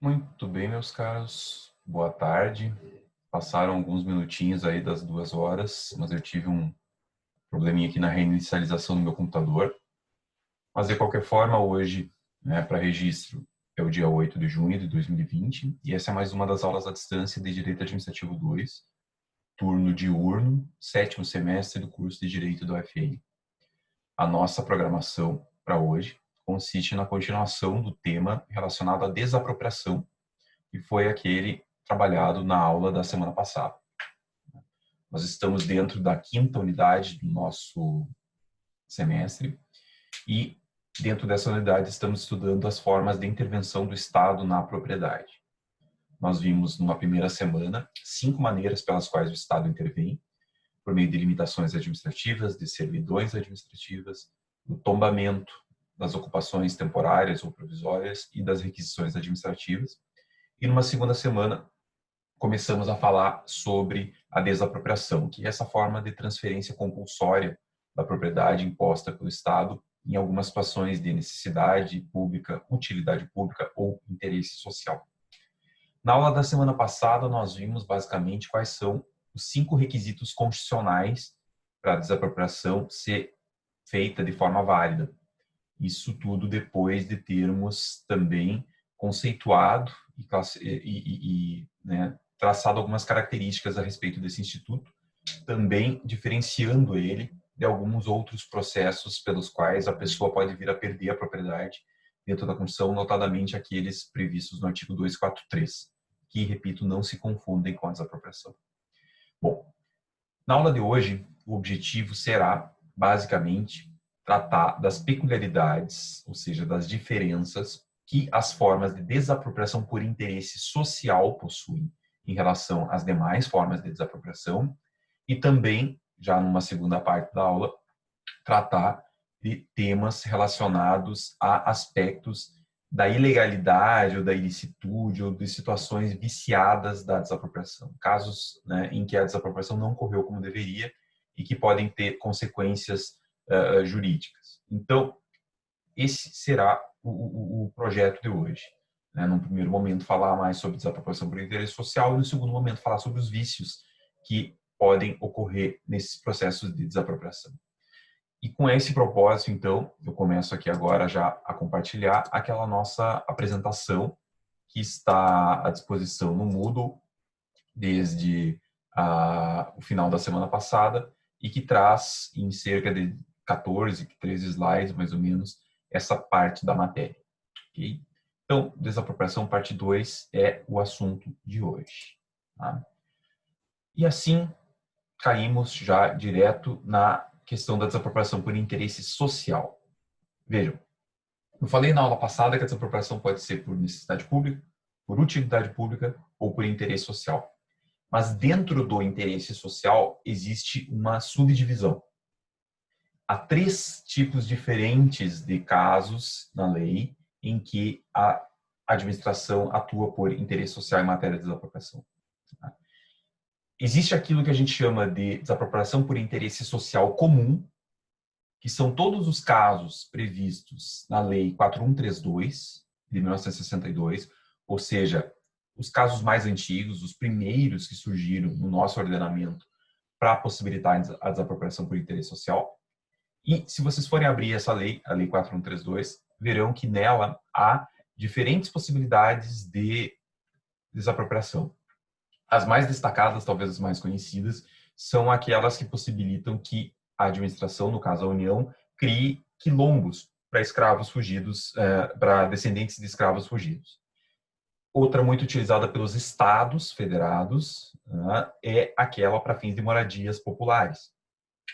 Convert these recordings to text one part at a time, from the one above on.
Muito bem, meus caros. Boa tarde. Passaram alguns minutinhos aí das 2 horas, mas eu tive um probleminha aqui na reinicialização do meu computador. Mas, de qualquer forma, hoje, para registro, é o dia 8 de junho de 2020 e essa é mais uma das aulas à distância de Direito Administrativo 2, turno diurno, 7º semestre do curso de Direito do UFN. A nossa programação para hoje consiste na continuação do tema relacionado à desapropriação, que foi aquele trabalhado na aula da semana passada. Nós estamos dentro da 5ª unidade do nosso semestre e dentro dessa unidade estamos estudando as formas de intervenção do Estado na propriedade. Nós vimos numa primeira semana 5 maneiras pelas quais o Estado intervém, por meio de limitações administrativas, de servidões administrativas, do tombamento, das ocupações temporárias ou provisórias e das requisições administrativas. E numa segunda semana começamos a falar sobre a desapropriação, que é essa forma de transferência compulsória da propriedade imposta pelo Estado em algumas situações de necessidade pública, utilidade pública ou interesse social. Na aula da semana passada, nós vimos basicamente quais são os 5 requisitos constitucionais para a desapropriação ser feita de forma válida. Isso tudo depois de termos também conceituado e traçado algumas características a respeito desse instituto, também diferenciando ele de alguns outros processos pelos quais a pessoa pode vir a perder a propriedade dentro da Constituição, notadamente aqueles previstos no artigo 243, que, repito, não se confundem com a desapropriação. Bom, na aula de hoje, o objetivo será, basicamente, tratar das peculiaridades, ou seja, das diferenças que as formas de desapropriação por interesse social possuem em relação às demais formas de desapropriação e também, já numa segunda parte da aula, tratar de temas relacionados a aspectos da ilegalidade ou da ilicitude ou de situações viciadas da desapropriação, casos em que a desapropriação não ocorreu como deveria e que podem ter consequências jurídicas. Então, esse será o projeto de hoje. No primeiro momento, falar mais sobre desapropriação por interesse social e, no segundo momento, falar sobre os vícios que podem ocorrer nesses processos de desapropriação. E com esse propósito, então, eu começo aqui agora já a compartilhar aquela nossa apresentação que está à disposição no Moodle desde o final da semana passada e que traz em cerca de 13 slides, mais ou menos, essa parte da matéria. Okay? Então, desapropriação parte 2 é o assunto de hoje. Tá? E assim, caímos já direto na questão da desapropriação por interesse social. Vejam, eu falei na aula passada que a desapropriação pode ser por necessidade pública, por utilidade pública ou por interesse social. Mas dentro do interesse social existe uma subdivisão. Há 3 tipos diferentes de casos na lei em que a administração atua por interesse social em matéria de desapropriação. Existe aquilo que a gente chama de desapropriação por interesse social comum, que são todos os casos previstos na Lei 4132, de 1962, ou seja, os casos mais antigos, os primeiros que surgiram no nosso ordenamento para possibilitar a desapropriação por interesse social. E se vocês forem abrir essa lei, a Lei 4132, verão que nela há diferentes possibilidades de desapropriação. As mais destacadas, talvez as mais conhecidas, são aquelas que possibilitam que a administração, no caso a União, crie quilombos para escravos fugidos, para descendentes de escravos fugidos. Outra muito utilizada pelos estados federados é aquela para fins de moradias populares,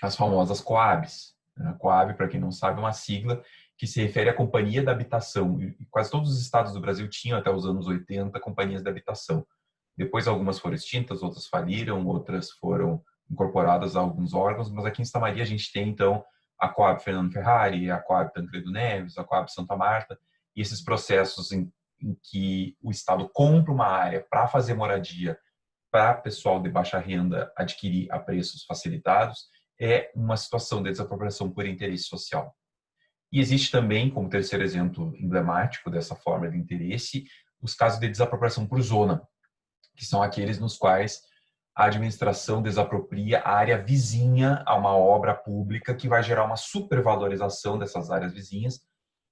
as famosas COABs. COAB, para quem não sabe, é uma sigla que se refere à Companhia da Habitação. E quase todos os estados do Brasil tinham, até os anos 80, companhias de habitação. Depois algumas foram extintas, outras faliram, outras foram incorporadas a alguns órgãos, mas aqui em Santa Maria a gente tem, então, a Coab Fernando Ferrari, a Coab Tancredo Neves, a Coab Santa Marta, e esses processos em que o Estado compra uma área para fazer moradia para pessoal de baixa renda adquirir a preços facilitados, é uma situação de desapropriação por interesse social. E existe também, como terceiro exemplo emblemático dessa forma de interesse, os casos de desapropriação por zona, que são aqueles nos quais a administração desapropria a área vizinha a uma obra pública, que vai gerar uma supervalorização dessas áreas vizinhas,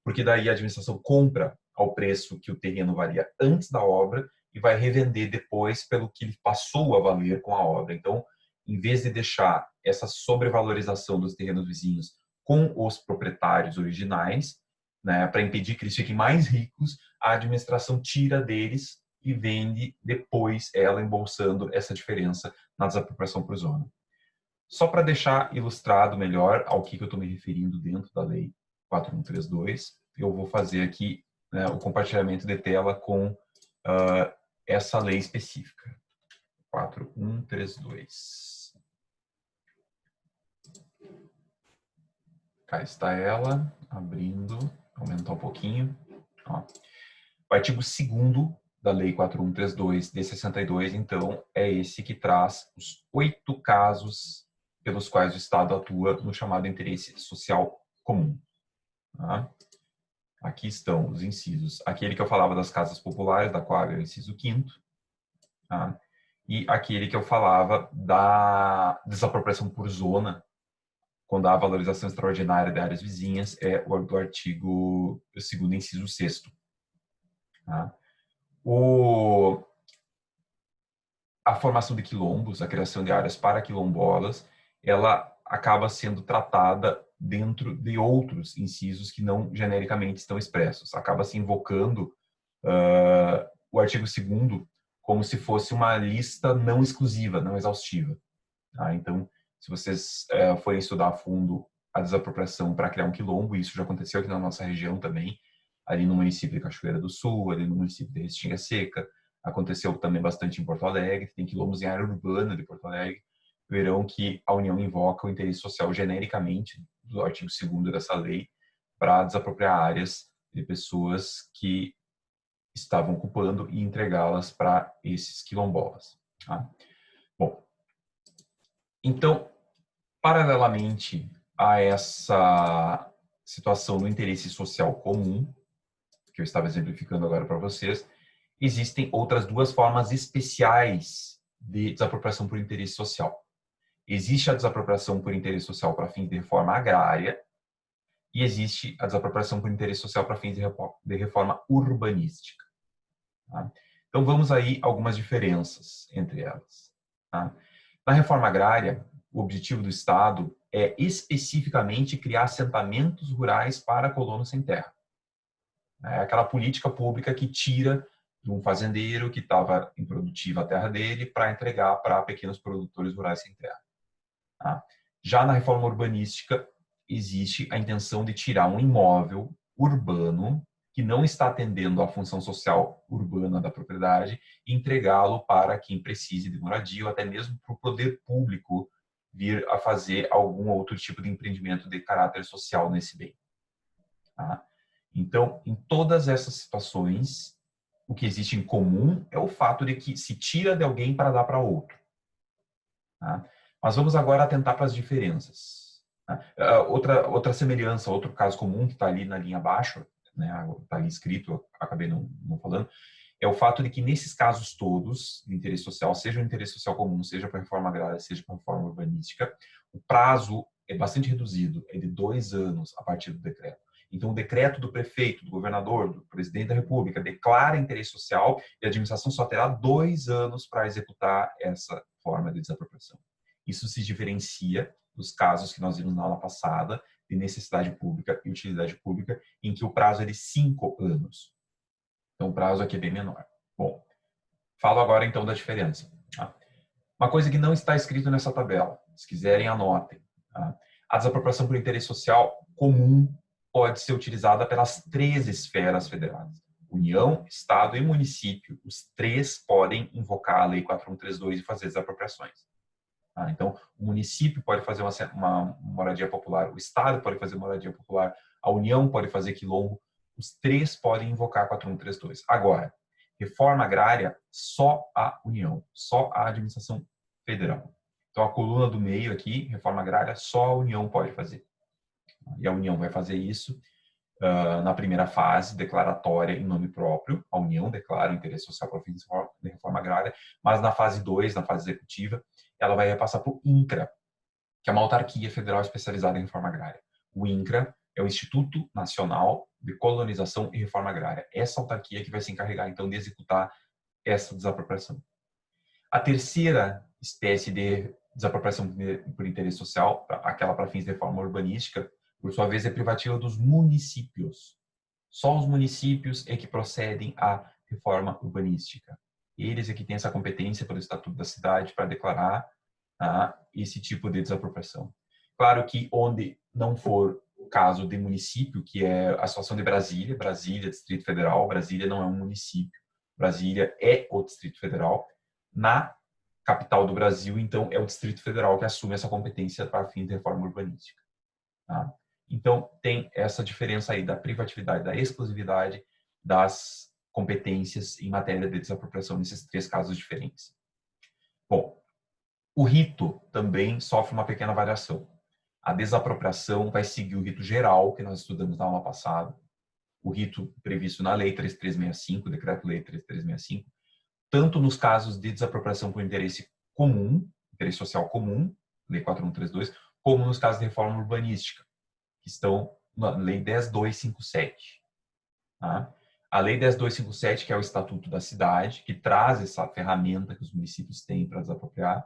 porque daí a administração compra ao preço que o terreno valia antes da obra e vai revender depois pelo que ele passou a valer com a obra. Então, em vez de deixar essa sobrevalorização dos terrenos vizinhos com os proprietários originais, né, para impedir que eles fiquem mais ricos, a administração tira deles e vende depois ela embolsando essa diferença na desapropriação por zona. Só para deixar ilustrado melhor ao que eu estou me referindo dentro da Lei 4132, eu vou fazer aqui, né, o compartilhamento de tela com essa lei específica. 4132. Cá está ela, abrindo, aumentar um pouquinho. Ó. O artigo 2º da Lei 4132 de 62, então, é esse que traz os 8 casos pelos quais o Estado atua no chamado interesse social comum. Tá? Aqui estão os incisos. Aquele que eu falava das casas populares, da qual é o inciso 5º. Tá? E aquele que eu falava da desapropriação por zona, quando há valorização extraordinária de áreas vizinhas, é o do artigo 2º, inciso 6º. Tá? A formação de quilombos, a criação de áreas para quilombolas, ela acaba sendo tratada dentro de outros incisos que não genericamente estão expressos. Acaba se invocando o artigo 2º como se fosse uma lista não exclusiva, não exaustiva. Tá? Então, se vocês forem estudar a fundo a desapropriação para criar um quilombo, isso já aconteceu aqui na nossa região também, ali no município de Cachoeira do Sul, ali no município de Restinga Seca, aconteceu também bastante em Porto Alegre, tem quilombos em área urbana de Porto Alegre, verão que a União invoca o interesse social genericamente do artigo 2º dessa lei para desapropriar áreas de pessoas que estavam ocupando e entregá-las para esses quilombolas. Tá? Bom, então, paralelamente a essa situação do interesse social comum, que eu estava exemplificando agora para vocês, existem outras 2 formas especiais de desapropriação por interesse social. Existe a desapropriação por interesse social para fins de reforma agrária e existe a desapropriação por interesse social para fins de reforma urbanística. Tá? Então, vamos aí algumas diferenças entre elas. Tá? Na reforma agrária, o objetivo do Estado é especificamente criar assentamentos rurais para colonos sem terra. É aquela política pública que tira de um fazendeiro que estava improdutiva a terra dele para entregar para pequenos produtores rurais sem terra. Tá? Já na reforma urbanística, existe a intenção de tirar um imóvel urbano que não está atendendo à função social urbana da propriedade e entregá-lo para quem precise de moradia ou até mesmo para o poder público vir a fazer algum outro tipo de empreendimento de caráter social nesse bem. Tá? Então, em todas essas situações, o que existe em comum é o fato de que se tira de alguém para dar para outro. Tá? Mas vamos agora atentar para as diferenças. Tá? Outra semelhança, outro caso comum que está ali na linha abaixo, né, está ali escrito, acabei não falando, é o fato de que nesses casos todos, de interesse social, seja o interesse social comum, seja para reforma agrária, seja para reforma urbanística, o prazo é bastante reduzido, é de 2 anos a partir do decreto. Então, o decreto do prefeito, do governador, do presidente da República declara interesse social e a administração só terá 2 anos para executar essa forma de desapropriação. Isso se diferencia dos casos que nós vimos na aula passada, de necessidade pública e utilidade pública, em que o prazo é de 5 anos. Então, o prazo aqui é bem menor. Bom, falo agora então da diferença. Tá? Uma coisa que não está escrito nessa tabela, se quiserem anotem. Tá? A desapropriação por interesse social comum pode ser utilizada pelas 3 esferas federais. União, Estado e município. Os 3 podem invocar a Lei 4132 e fazer desapropriações. Tá? Então, o município pode fazer uma moradia popular, o Estado pode fazer moradia popular, a União pode fazer quilombo, os 3 podem invocar 4132. Agora, reforma agrária, só a União, só a administração federal. Então, a coluna do meio aqui, reforma agrária, só a União pode fazer. E a União vai fazer isso na primeira fase, declaratória em nome próprio, a União declara o interesse social para fins de reforma agrária, mas na fase 2, na fase executiva, ela vai passar para o INCRA, que é uma autarquia federal especializada em reforma agrária. O INCRA é o Instituto Nacional de Colonização e Reforma Agrária. Essa autarquia que vai se encarregar, então, de executar essa desapropriação. A terceira espécie de desapropriação por interesse social, aquela para fins de reforma urbanística, por sua vez, é privativa dos municípios. Só os municípios é que procedem à reforma urbanística. Eles é que têm essa competência pelo Estatuto da Cidade para declarar esse tipo de desapropriação. Claro que onde não for o caso de município, que é a situação de Brasília, Brasília, Distrito Federal, Brasília não é um município, Brasília é o Distrito Federal. Na capital do Brasil, então, é o Distrito Federal que assume essa competência para fins de reforma urbanística. Tá? Então, tem essa diferença aí da privatividade, da exclusividade das competências em matéria de desapropriação nesses três casos diferentes. Bom, o rito também sofre uma pequena variação. A desapropriação vai seguir o rito geral, que nós estudamos na aula passada, o rito previsto na Lei 3365, Decreto-Lei 3365, tanto nos casos de desapropriação por interesse comum, interesse social comum, Lei 4132, como nos casos de reforma urbanística, que estão na Lei 10257. Tá? A Lei 10257, que é o Estatuto da Cidade, que traz essa ferramenta que os municípios têm para desapropriar,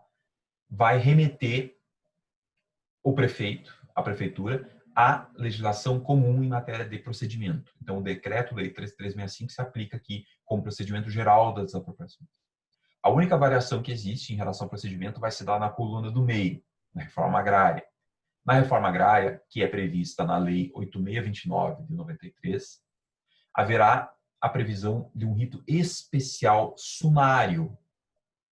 vai remeter o prefeito, a prefeitura, à legislação comum em matéria de procedimento. Então, o Decreto-Lei 3365 se aplica aqui como procedimento geral das desapropriações. A única variação que existe em relação ao procedimento vai se dar na coluna do meio, na reforma agrária. Na reforma agrária, que é prevista na Lei 8629 de 93, haverá a previsão de um rito especial sumário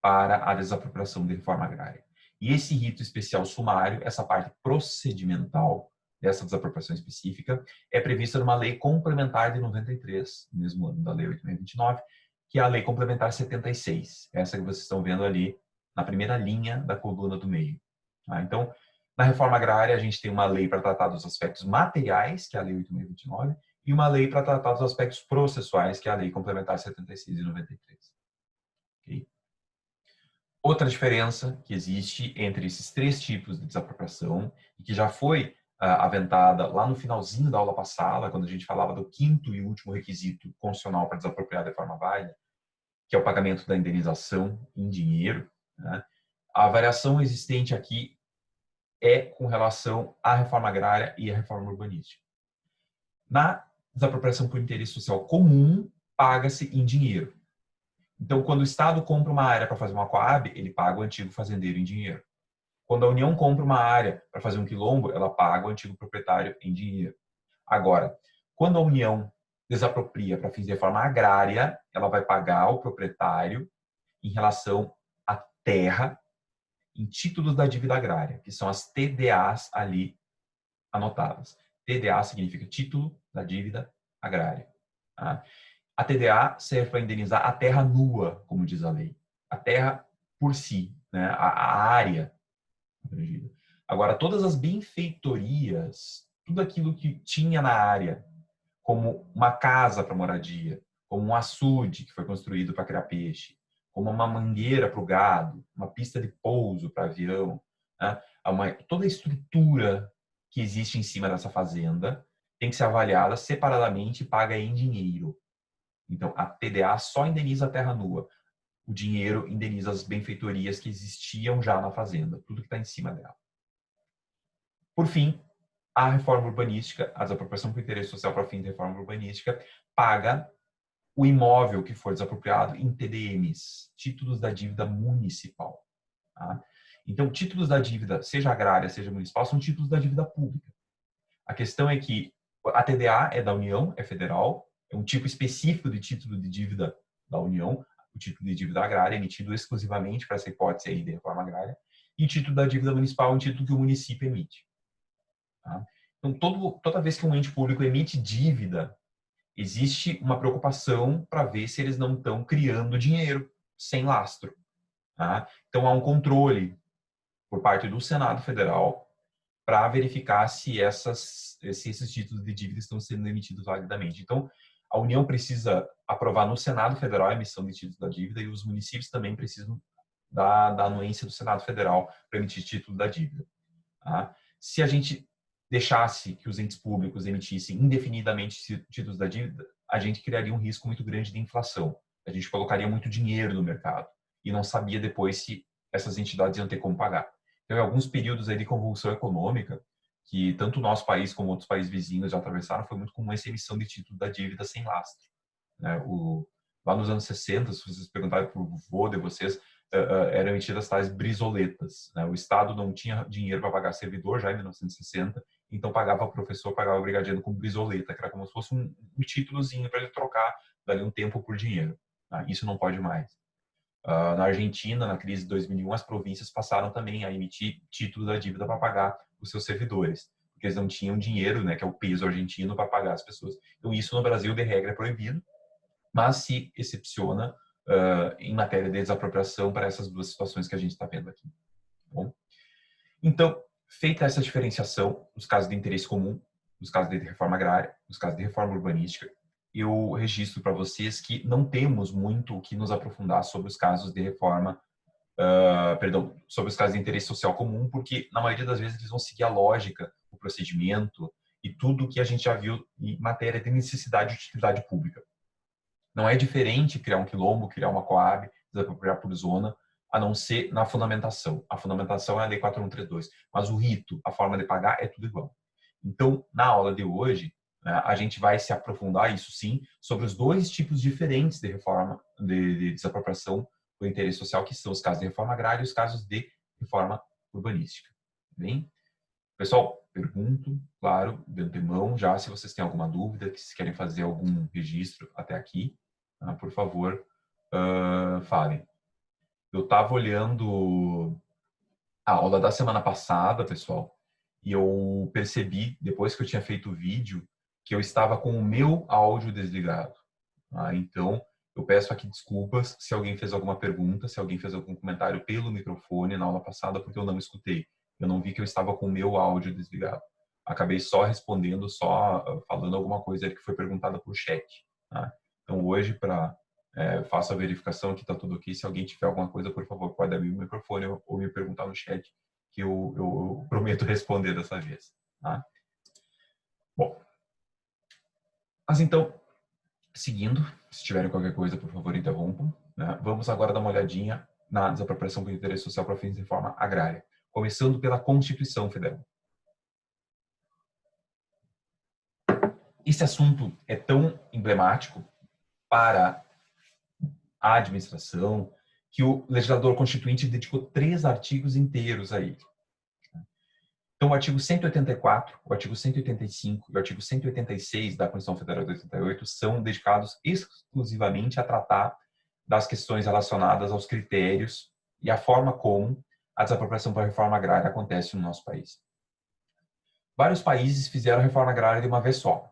para a desapropriação de reforma agrária. E esse rito especial sumário, essa parte procedimental dessa desapropriação específica, é prevista numa lei complementar de 93, no mesmo ano da Lei 8629, que é a Lei Complementar 76, essa que vocês estão vendo ali na primeira linha da coluna do meio. Então, na reforma agrária, a gente tem uma lei para tratar dos aspectos materiais, que é a Lei 8629, e uma lei para tratar dos aspectos processuais, que é a Lei Complementar 76 de 93. Okay? Outra diferença que existe entre esses três tipos de desapropriação, e que já foi aventada lá no finalzinho da aula passada, quando a gente falava do quinto e último requisito constitucional para desapropriar de forma válida, que é o pagamento da indenização em dinheiro, né? A variação existente aqui é com relação à reforma agrária e à reforma urbanística. Na desapropriação por interesse social comum, paga-se em dinheiro. Então, quando o Estado compra uma área para fazer uma coab, ele paga o antigo fazendeiro em dinheiro. Quando a União compra uma área para fazer um quilombo, ela paga o antigo proprietário em dinheiro. Agora, quando a União desapropria para fins de reforma agrária, ela vai pagar ao proprietário em relação à terra em títulos da dívida agrária, que são as TDAs ali anotadas. TDA significa título da dívida agrária. Tá? A TDA serve para indenizar a terra nua, como diz a lei. A terra por si, né? A área abrangida. Agora, todas as benfeitorias, tudo aquilo que tinha na área, como uma casa para moradia, como um açude que foi construído para criar peixe, como uma mangueira para o gado, uma pista de pouso para avião, né? Toda a estrutura que existe em cima dessa fazenda tem que ser avaliada separadamente e paga em dinheiro. Então, a TDA só indeniza a terra nua. O dinheiro indeniza as benfeitorias que existiam já na fazenda, tudo que está em cima dela. Por fim, a reforma urbanística, a desapropriação por interesse social para fim de reforma urbanística, paga o imóvel que for desapropriado em TDMs, títulos da dívida municipal. Tá? Então, títulos da dívida, seja agrária, seja municipal, são títulos da dívida pública. A questão é que a TDA é da União, é federal, é um tipo específico de título de dívida da União, o título de dívida agrária, emitido exclusivamente para essa hipótese aí de reforma agrária, e o título da dívida municipal é um título que o município emite. Tá? Então, toda vez que um ente público emite dívida, existe uma preocupação para ver se eles não estão criando dinheiro sem lastro. Tá? Então, há um controle por parte do Senado Federal para verificar se se esses títulos de dívida estão sendo emitidos validamente. Então, a União precisa aprovar no Senado Federal a emissão de títulos da dívida e os municípios também precisam da anuência do Senado Federal para emitir título da dívida. Tá? Se a gente deixasse que os entes públicos emitissem indefinidamente títulos da dívida, a gente criaria um risco muito grande de inflação. A gente colocaria muito dinheiro no mercado e não sabia depois se essas entidades iam ter como pagar. Então, em alguns períodos aí de convulsão econômica, que tanto o nosso país como outros países vizinhos já atravessaram, foi muito comum essa emissão de título da dívida sem lastro. Né? Lá nos anos 60, se vocês perguntarem para o vô de vocês, eram emitidas tais brisoletas. Né? O Estado não tinha dinheiro para pagar servidor já em 1960, então pagava professor, pagava brigadiano com brisoleta, que era como se fosse um títulozinho para ele trocar dali um tempo por dinheiro. Tá? Isso não pode mais. Na Argentina, na crise de 2001, as províncias passaram também a emitir título da dívida para pagar os seus servidores, porque eles não tinham dinheiro, né, que é o peso argentino, para pagar as pessoas. Então, isso no Brasil, de regra, é proibido, mas se excepciona em matéria de desapropriação para essas duas situações que a gente está vendo aqui. Bom? Então, feita essa diferenciação, nos casos de interesse comum, nos casos de reforma agrária, nos casos de reforma urbanística, eu registro para vocês que não temos muito o que nos aprofundar sobre os casos de reforma, sobre os casos de interesse social comum, porque na maioria das vezes eles vão seguir a lógica, o procedimento e tudo que a gente já viu em matéria de necessidade de utilidade pública. Não é diferente criar um quilombo, criar uma coab, desapropriar por zona, a não ser na fundamentação. A fundamentação é a Lei 4132, mas o rito, a forma de pagar é tudo igual. Então, na aula de hoje, a gente vai se aprofundar, isso sim, sobre os dois tipos diferentes de reforma, de desapropriação por interesse social, que são os casos de reforma agrária e os casos de reforma urbanística. Bem? Pessoal, pergunto, claro, de antemão, já se vocês têm alguma dúvida, que se querem fazer algum registro até aqui, por favor, falem. Eu estava olhando a aula da semana passada, pessoal, e eu percebi, depois que eu tinha feito o vídeo, que eu estava com o meu áudio desligado. Então, eu peço aqui desculpas se alguém fez alguma pergunta, se alguém fez algum comentário pelo microfone na aula passada, porque eu não escutei. Eu não vi que eu estava com o meu áudio desligado. Acabei só respondendo, só falando alguma coisa que foi perguntada por chat. Tá? Então, hoje, faço a verificação que está tudo ok. Se alguém tiver alguma coisa, por favor, pode abrir o microfone ou me perguntar no chat, que eu prometo responder dessa vez. Tá? Bom, mas então, seguindo, se tiverem qualquer coisa, por favor, interrompam. Né? Vamos agora dar uma olhadinha na desapropriação por interesse social para fins de reforma agrária, começando pela Constituição Federal. Esse assunto é tão emblemático para a administração que o legislador constituinte dedicou 3 artigos inteiros a ele. Então, o artigo 184, o artigo 185 e o artigo 186 da Constituição Federal de 88 são dedicados exclusivamente a tratar das questões relacionadas aos critérios e a forma como a desapropriação para a reforma agrária acontece no nosso país. Vários países fizeram a reforma agrária de uma vez só.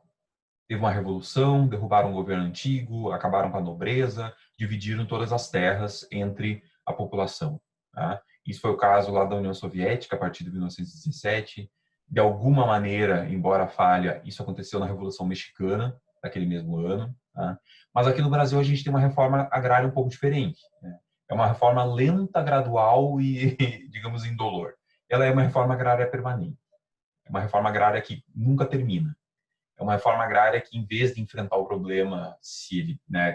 Teve uma revolução, derrubaram o governo antigo, acabaram com a nobreza, dividiram todas as terras entre a população. Tá? Isso foi o caso lá da União Soviética, a partir de 1917. De alguma maneira, embora falha, isso aconteceu na Revolução Mexicana, daquele mesmo ano. Tá? Mas aqui no Brasil a gente tem uma reforma agrária um pouco diferente. Né? É uma reforma lenta, gradual e, digamos, indolor. Ela é uma reforma agrária permanente. É uma reforma agrária que nunca termina. É uma reforma agrária que, em vez de enfrentar o problema,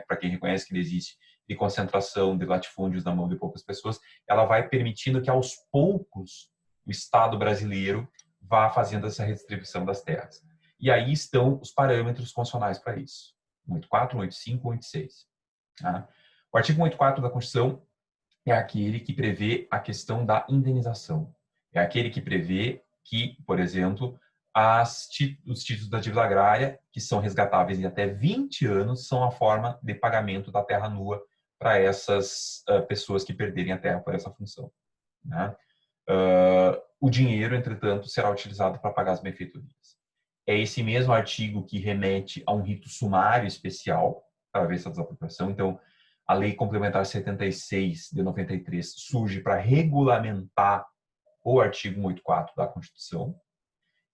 para quem reconhece que ele existe, de concentração de latifúndios na mão de poucas pessoas, ela vai permitindo que, aos poucos, o Estado brasileiro vá fazendo essa redistribuição das terras. E aí estão os parâmetros constitucionais para isso. 184, 185, 186. Tá? O artigo 184 da Constituição é aquele que prevê a questão da indenização. É aquele que prevê que, por exemplo, os títulos da dívida agrária, que são resgatáveis em até 20 anos, são a forma de pagamento da terra nua para essas pessoas que perderem a terra por essa função. Né? O dinheiro, entretanto, será utilizado para pagar as benfeitorias. É esse mesmo artigo que remete a um rito sumário especial para ver essa desapropriação. Então, a Lei Complementar 76 de 93 surge para regulamentar o artigo 184 da Constituição.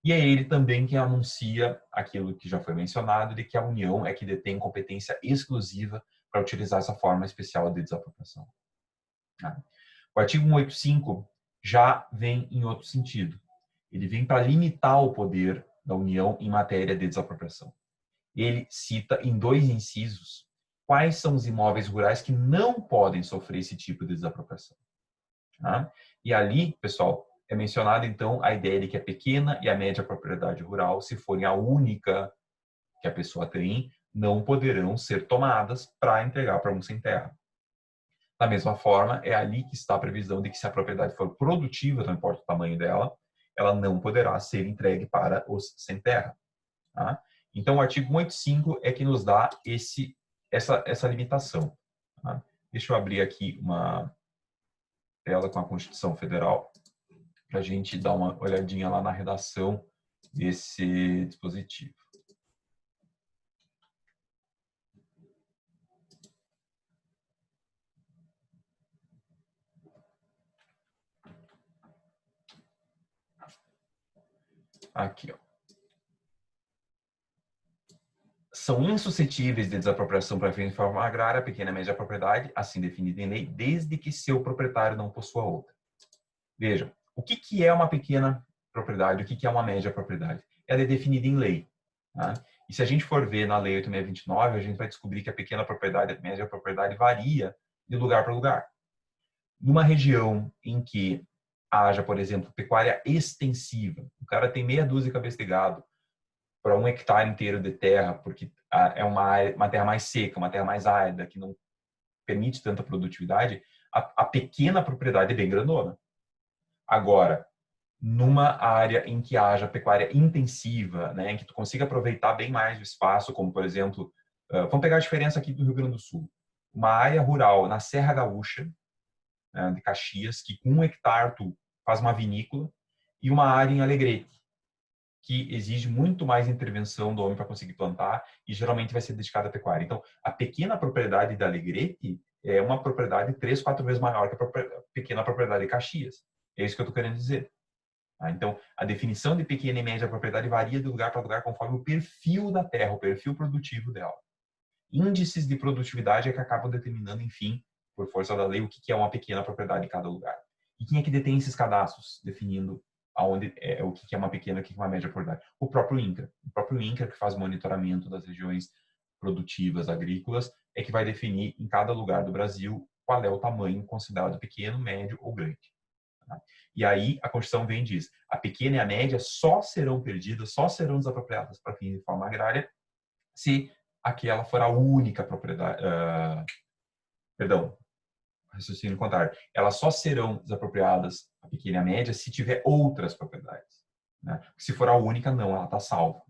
E é ele também que anuncia aquilo que já foi mencionado, de que a União é que detém competência exclusiva para utilizar essa forma especial de desapropriação. O artigo 185 já vem em outro sentido. Ele vem para limitar o poder da União em matéria de desapropriação. Ele cita em 2 incisos quais são os imóveis rurais que não podem sofrer esse tipo de desapropriação. Tá? E ali, pessoal, é mencionada então a ideia de que a pequena e a média propriedade rural, se forem a única que a pessoa tem, não poderão ser tomadas para entregar para um sem terra. Da mesma forma, é ali que está a previsão de que se a propriedade for produtiva, não importa o tamanho dela, ela não poderá ser entregue para os sem terra. Tá? Então, o artigo 185 é que nos dá essa limitação. Tá? Deixa eu abrir aqui uma tela com a Constituição Federal para a gente dar uma olhadinha lá na redação desse dispositivo. Aqui, ó. São insuscetíveis de desapropriação para fins de forma agrária, pequena e média propriedade, assim definida em lei, desde que seu proprietário não possua outra. Veja, o que é uma pequena propriedade, o que é uma média propriedade? Ela é definida em lei. Tá? E se a gente for ver na Lei 8.629, a gente vai descobrir que a pequena propriedade e a média propriedade varia de lugar para lugar. Numa região em que haja, por exemplo, pecuária extensiva, o cara tem meia dúzia de cabeça de gado para 1 hectare inteiro de terra, porque é uma terra mais seca, uma terra mais árida, que não permite tanta produtividade, a pequena propriedade é bem grandona. Agora, numa área em que haja pecuária intensiva, né, em que tu consiga aproveitar bem mais o espaço, como por exemplo, vamos pegar a diferença aqui do Rio Grande do Sul, uma área rural na Serra Gaúcha, né, de Caxias, que com 1 hectare tu faz uma vinícola, e uma área em Alegrete, que exige muito mais intervenção do homem para conseguir plantar e geralmente vai ser dedicada à pecuária. Então, a pequena propriedade da Alegrete é uma propriedade 3, 4 vezes maior que a pequena propriedade de Caxias. É isso que eu estou querendo dizer. Então, a definição de pequena e média propriedade varia de lugar para lugar conforme o perfil da terra, o perfil produtivo dela. Índices de produtividade é que acabam determinando, enfim, por força da lei, o que é uma pequena propriedade em cada lugar. E quem é que detém esses cadastros, definindo o que é uma pequena e o que é uma média propriedade? O próprio INCRA. O próprio INCRA, que faz monitoramento das regiões produtivas agrícolas, é que vai definir em cada lugar do Brasil qual é o tamanho considerado pequeno, médio ou grande. E aí a Constituição vem e diz: a pequena e a média só serão perdidas, só serão desapropriadas para fins de forma agrária se aquela for a única propriedade. Perdão, raciocínio contrário. Elas só serão desapropriadas, a pequena e a média, se tiver outras propriedades. Né? Se for a única, não, ela está salva.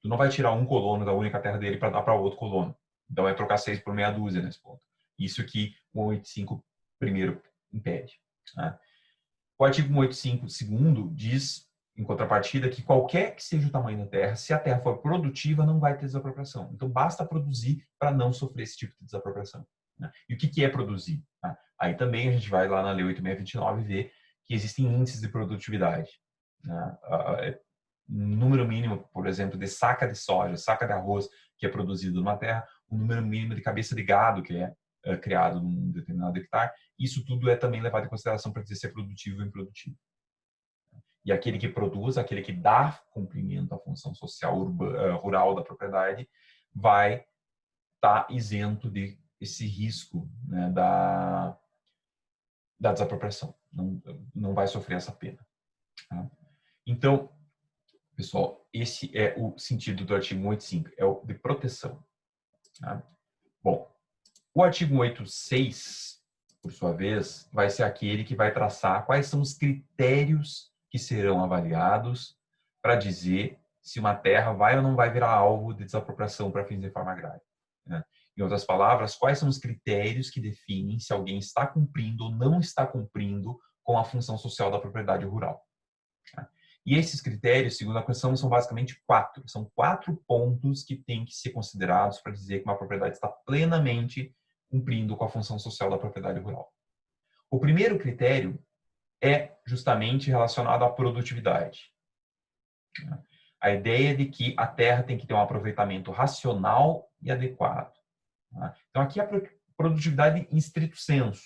Tu não vai tirar um colono da única terra dele para dar para outro colono. Então é trocar 6 por meia dúzia nesse ponto. Isso que o 185 primeiro impede. Né? O artigo 185, segundo, diz, em contrapartida, que qualquer que seja o tamanho da terra, se a terra for produtiva, não vai ter desapropriação. Então, basta produzir para não sofrer esse tipo de desapropriação. Né? E o que é produzir? Tá? Aí também a gente vai lá na Lei 8.629 ver que existem índices de produtividade. Né? Número mínimo, por exemplo, de saca de soja, saca de arroz que é produzido numa terra, o número mínimo de cabeça de gado que é criado num determinado hectare, isso tudo é também levado em consideração para dizer se é produtivo ou improdutivo. E aquele que produz, aquele que dá cumprimento à função social rural da propriedade, vai estar isento de esse risco, né, da desapropriação. Não vai sofrer essa pena. Tá? Então, pessoal, esse é o sentido do artigo 185, é o de proteção. Tá? Bom, o artigo 186, por sua vez, vai ser aquele que vai traçar quais são os critérios que serão avaliados para dizer se uma terra vai ou não vai virar alvo de desapropriação para fins de reforma agrária. Né? Em outras palavras, quais são os critérios que definem se alguém está cumprindo ou não está cumprindo com a função social da propriedade rural. E esses critérios, segundo a Constituição, são basicamente 4. São 4 pontos que têm que ser considerados para dizer que uma propriedade está plenamente cumprindo com a função social da propriedade rural. O primeiro critério é justamente relacionado à produtividade. A ideia de que a terra tem que ter um aproveitamento racional e adequado. Então, aqui a produtividade em estrito senso.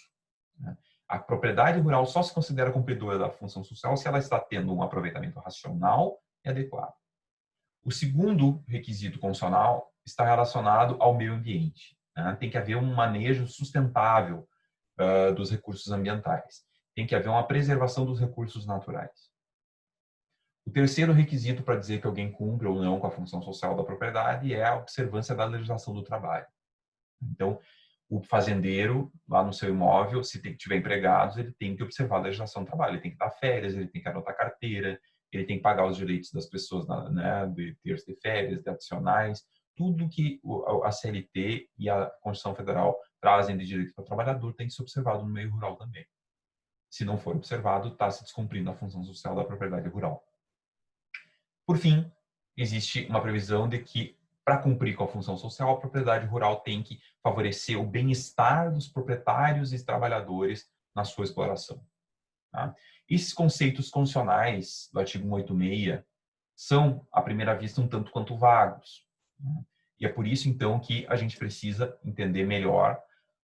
A propriedade rural só se considera cumpridora da função social se ela está tendo um aproveitamento racional e adequado. O segundo requisito constitucional está relacionado ao meio ambiente. Tem que haver um manejo sustentável dos recursos ambientais. Tem que haver uma preservação dos recursos naturais. O terceiro requisito para dizer que alguém cumpre ou não com a função social da propriedade é a observância da legislação do trabalho. Então, o fazendeiro, lá no seu imóvel, se tiver empregados, ele tem que observar a legislação do trabalho. Ele tem que dar férias, ele tem que anotar carteira, ele tem que pagar os direitos das pessoas, né, de terço de férias, de adicionais, tudo que a CLT e a Constituição Federal trazem de direito para o trabalhador tem que ser observado no meio rural também. Se não for observado, está se descumprindo a função social da propriedade rural. Por fim, existe uma previsão de que, para cumprir com a função social, a propriedade rural tem que favorecer o bem-estar dos proprietários e trabalhadores na sua exploração. Esses conceitos constitucionais do artigo 186 são, à primeira vista, um tanto quanto vagos. E é por isso, então, que a gente precisa entender melhor,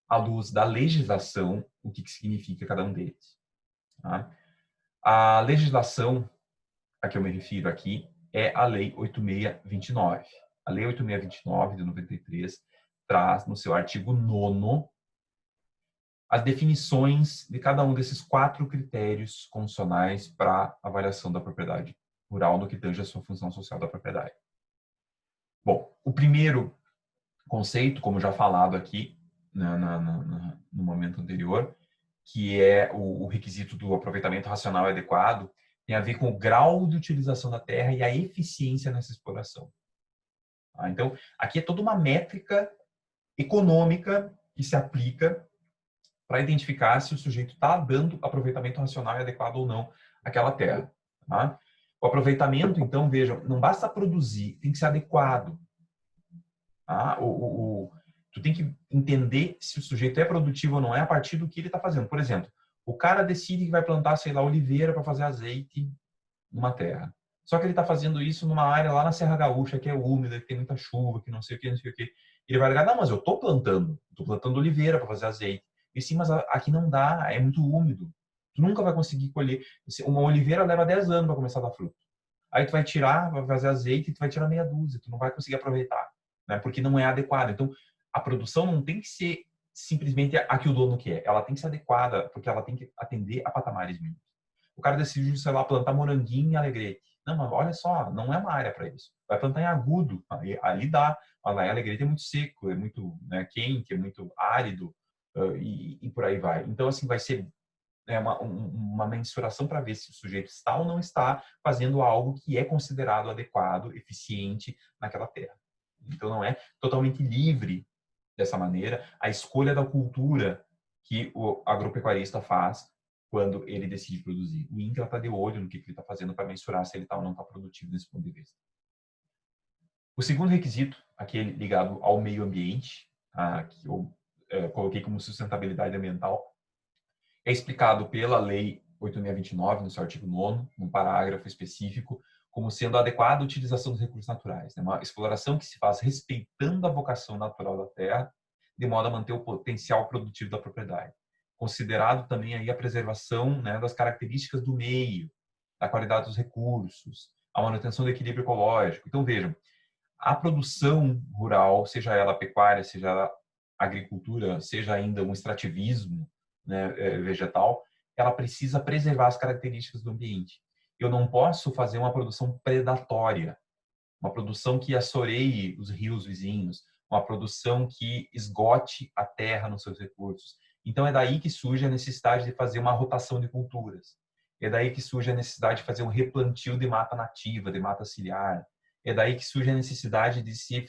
à luz da legislação, o que significa cada um deles. A legislação a que eu me refiro aqui é a Lei 8629. A Lei 8629 de 93 traz no seu artigo 9º as definições de cada um desses 4 critérios constitucionais para avaliação da propriedade rural no que tange a sua função social da propriedade. Bom, o primeiro conceito, como já falado aqui no momento anterior, que é o requisito do aproveitamento racional e adequado, tem a ver com o grau de utilização da terra e a eficiência nessa exploração. Então, aqui é toda uma métrica econômica que se aplica para identificar se o sujeito está dando aproveitamento racional e adequado ou não àquela terra. O aproveitamento, então, vejam, não basta produzir, tem que ser adequado. Tu tem que entender se o sujeito é produtivo ou não é a partir do que ele está fazendo. Por exemplo, o cara decide que vai plantar, sei lá, oliveira para fazer azeite numa terra. Só que ele está fazendo isso numa área lá na Serra Gaúcha, que é úmida, que tem muita chuva, que não sei o que, não sei o que. Ele vai ligar, não, mas eu estou plantando oliveira para fazer azeite. E sim, mas aqui não dá, é muito úmido. Tu nunca vai conseguir colher. Uma oliveira leva 10 anos para começar a dar fruto. Aí tu vai tirar, vai fazer azeite, e tu vai tirar meia dúzia, tu não vai conseguir aproveitar, né? Porque não é adequado. Então, a produção não tem que ser simplesmente a que o dono quer. Ela tem que ser adequada, porque ela tem que atender a patamares mínimos. O cara decidiu, sei lá, plantar moranguinho em Alegrete. Não, mas olha só, não é uma área para isso. Vai plantar em Agudo, ali dá. Mas lá em Alegrete é muito seco, é muito, né, quente, é muito árido e por aí vai. Então, assim, vai ser uma mensuração para ver se o sujeito está ou não está fazendo algo que é considerado adequado, eficiente naquela terra. Então, não é totalmente livre dessa maneira a escolha da cultura que o agropecuarista faz quando ele decide produzir. O INCRA está de olho no que ele está fazendo para mensurar se ele está ou não está produtivo nesse ponto de vista. O segundo requisito, aquele ligado ao meio ambiente, que eu coloquei como sustentabilidade ambiental, é explicado pela Lei 8629, no seu artigo 9º, num parágrafo específico, como sendo a adequada utilização dos recursos naturais. É uma exploração que se faz respeitando a vocação natural da terra, de modo a manter o potencial produtivo da propriedade. Considerado também aí a preservação, né, das características do meio, da qualidade dos recursos, a manutenção do equilíbrio ecológico. Então, vejam, a produção rural, seja ela pecuária, seja ela agricultura, seja ainda um extrativismo, né, vegetal, ela precisa preservar as características do ambiente. Eu não posso fazer uma produção predatória, uma produção que assoreie os rios vizinhos, uma produção que esgote a terra nos seus recursos. Então é daí que surge a necessidade de fazer uma rotação de culturas. É daí que surge a necessidade de fazer um replantio de mata nativa, de mata ciliar. É daí que surge a necessidade de se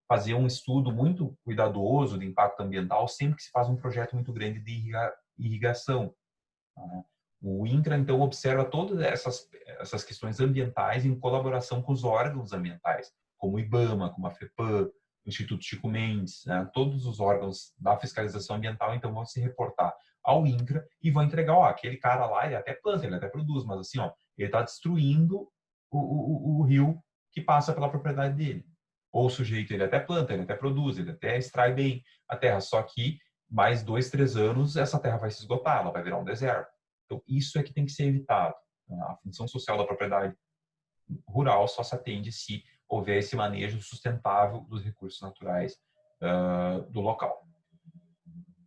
fazer um estudo muito cuidadoso de impacto ambiental sempre que se faz um projeto muito grande de irrigação. O INCRA, então, observa todas essas questões ambientais em colaboração com os órgãos ambientais, como o IBAMA, como a FEPAM, o Instituto Chico Mendes, né? Todos os órgãos da fiscalização ambiental, então, vão se reportar ao INCRA e vão entregar, aquele cara lá, ele até planta, ele até produz, mas assim, ele está destruindo o rio que passa pela propriedade dele. Ou o sujeito, ele até planta, ele até produz, ele até extrai bem a terra, só que mais 2, 3 anos essa terra vai se esgotar, ela vai virar um deserto. Então, isso é que tem que ser evitado. A função social da propriedade rural só se atende se houver esse manejo sustentável dos recursos naturais do local.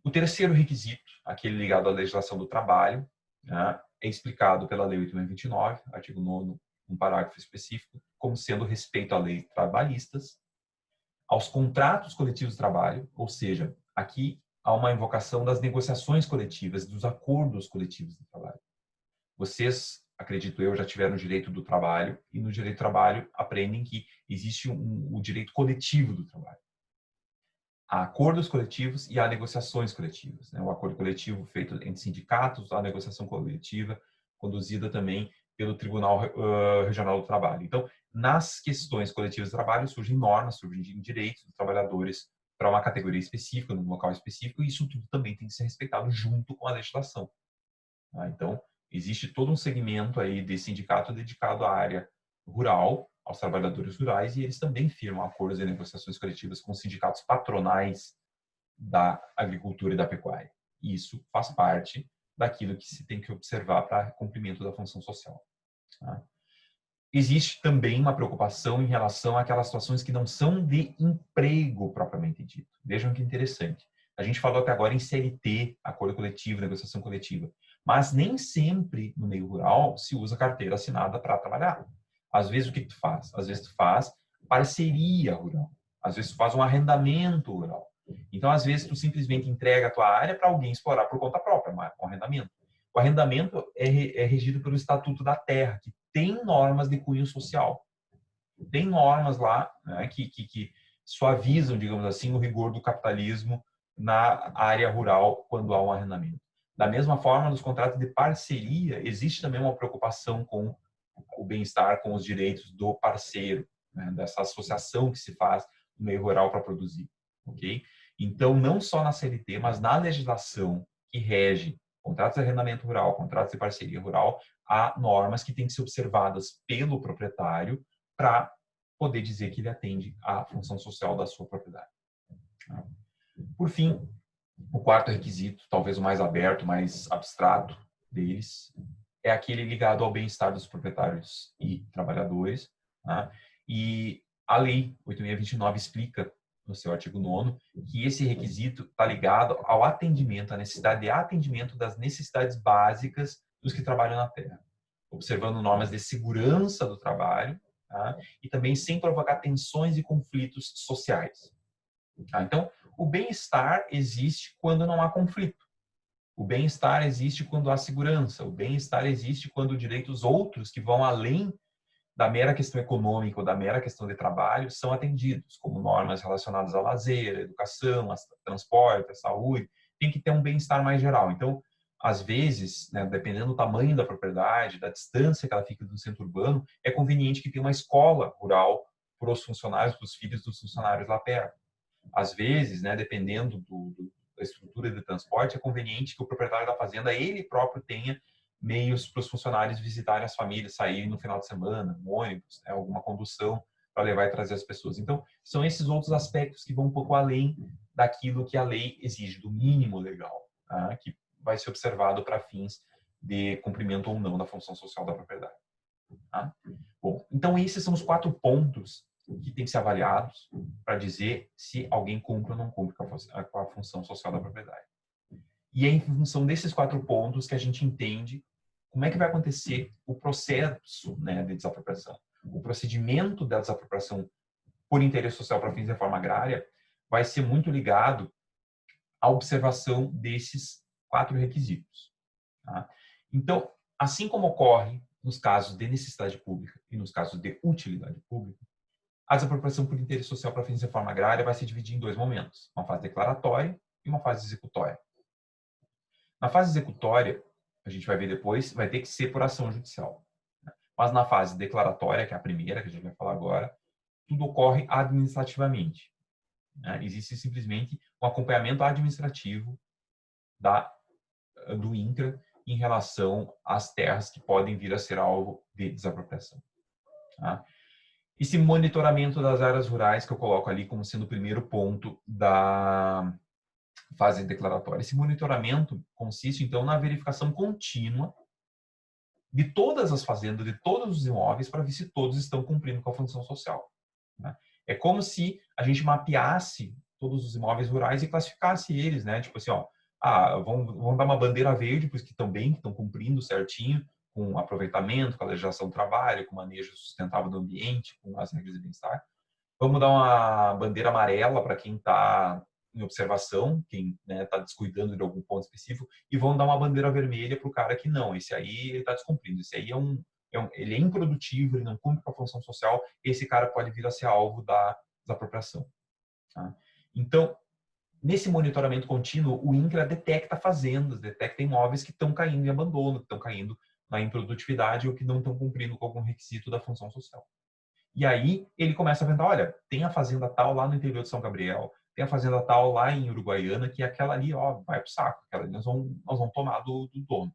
O terceiro requisito, aquele ligado à legislação do trabalho, né, é explicado pela Lei 8.029, artigo 9º, um parágrafo específico, como sendo respeito à lei trabalhistas, aos contratos coletivos de trabalho, ou seja, aqui há uma invocação das negociações coletivas, dos acordos coletivos de trabalho. Vocês, acredito eu, já tiveram o direito do trabalho e no direito do trabalho aprendem que existe o direito coletivo do trabalho. Há acordos coletivos e há negociações coletivas. Né? O acordo coletivo feito entre sindicatos, a negociação coletiva conduzida também pelo Tribunal Regional do Trabalho. Então, nas questões coletivas de trabalho surgem normas, surgem direitos dos trabalhadores para uma categoria específica, num local específico, e isso tudo também tem que ser respeitado junto com a legislação. Então, existe todo um segmento aí de sindicato dedicado à área rural, aos trabalhadores rurais, e eles também firmam acordos e negociações coletivas com sindicatos patronais da agricultura e da pecuária. E isso faz parte daquilo que se tem que observar para cumprimento da função social. Existe também uma preocupação em relação àquelas situações que não são de emprego propriamente dito. Vejam que interessante. A gente falou até agora em CLT, acordo coletivo, negociação coletiva. Mas nem sempre no meio rural se usa carteira assinada para trabalhar. Às vezes o que tu faz? Às vezes tu faz parceria rural. Às vezes tu faz um arrendamento rural. Então, às vezes tu simplesmente entrega a tua área para alguém explorar por conta própria, um arrendamento. O arrendamento é regido pelo Estatuto da Terra, que tem normas de cunho social. Tem normas lá, né, que suavizam, digamos assim, o rigor do capitalismo na área rural quando há um arrendamento. Da mesma forma, nos contratos de parceria, existe também uma preocupação com o bem-estar, com os direitos do parceiro, né, dessa associação que se faz no meio rural para produzir. Okay? Então, não só na CLT, mas na legislação que rege contratos de arrendamento rural, contratos de parceria rural, há normas que têm que ser observadas pelo proprietário para poder dizer que ele atende à função social da sua propriedade. Por fim, o quarto requisito, talvez o mais aberto, mais abstrato deles, é aquele ligado ao bem-estar dos proprietários e trabalhadores. Né? E a Lei 8.029 explica, no seu artigo 9º, que esse requisito está ligado ao atendimento, à necessidade de atendimento das necessidades básicas dos que trabalham na terra, observando normas de segurança do trabalho, tá? E também sem provocar tensões e conflitos sociais. Tá? Então, o bem-estar existe quando não há conflito. O bem-estar existe quando há segurança. O bem-estar existe quando direitos outros que vão além da mera questão econômica ou da mera questão de trabalho são atendidos, como normas relacionadas ao lazer, à educação, ao transporte, à saúde. Tem que ter um bem-estar mais geral. Então, às vezes, né, dependendo do tamanho da propriedade, da distância que ela fica do centro urbano, é conveniente que tenha uma escola rural para os funcionários, para os filhos dos funcionários lá perto. Às vezes, né, dependendo da estrutura de transporte, é conveniente que o proprietário da fazenda, ele próprio tenha meios para os funcionários visitarem as famílias, saírem no final de semana, um ônibus, né, alguma condução para levar e trazer as pessoas. Então, são esses outros aspectos que vão um pouco além daquilo que a lei exige, do mínimo legal, tá? Que vai ser observado para fins de cumprimento ou não da função social da propriedade. Tá? Bom, então esses são os 4 pontos que têm que ser avaliados para dizer se alguém cumpre ou não cumpre com a função social da propriedade. E é em função desses 4 pontos que a gente entende como é que vai acontecer o processo, né, de desapropriação. O procedimento da desapropriação por interesse social para fins de reforma agrária vai ser muito ligado à observação desses 4 requisitos. Tá? Então, assim como ocorre nos casos de necessidade pública e nos casos de utilidade pública, a desapropriação por interesse social para fins de reforma agrária vai se dividir em 2 momentos, uma fase declaratória e uma fase executória. Na fase executória, a gente vai ver depois, vai ter que ser por ação judicial. Mas na fase declaratória, que é a primeira, que a gente vai falar agora, tudo ocorre administrativamente. Existe simplesmente um acompanhamento administrativo do INCRA em relação às terras que podem vir a ser alvo de desapropriação. Tá? Esse monitoramento das áreas rurais que eu coloco ali como sendo o primeiro ponto da fase declaratória. Esse monitoramento consiste, então, na verificação contínua de todas as fazendas, de todos os imóveis, para ver se todos estão cumprindo com a função social. Né? É como se a gente mapeasse todos os imóveis rurais e classificasse eles, né? Tipo assim, ó, vamos dar uma bandeira verde para os que estão bem, que estão cumprindo certinho, com aproveitamento, com a legislação do trabalho, com o manejo sustentável do ambiente, com as regras de bem-estar. Vamos dar uma bandeira amarela para quem está em observação, quem está descuidando de algum ponto específico, e vão dar uma bandeira vermelha para o cara que não, esse aí ele está descumprindo, esse aí ele é improdutivo, ele não cumpre com a função social, esse cara pode vir a ser alvo da desapropriação. Tá? Então, nesse monitoramento contínuo, o INCRA detecta fazendas, detecta imóveis que estão caindo em abandono, que estão caindo na improdutividade ou que não estão cumprindo com algum requisito da função social. E aí ele começa a aventar, olha, tem a fazenda tal lá no interior de São Gabriel, tem a fazenda tal lá em Uruguaiana, que aquela ali, ó, vai pro saco, aquela ali nós vamos tomar do dono.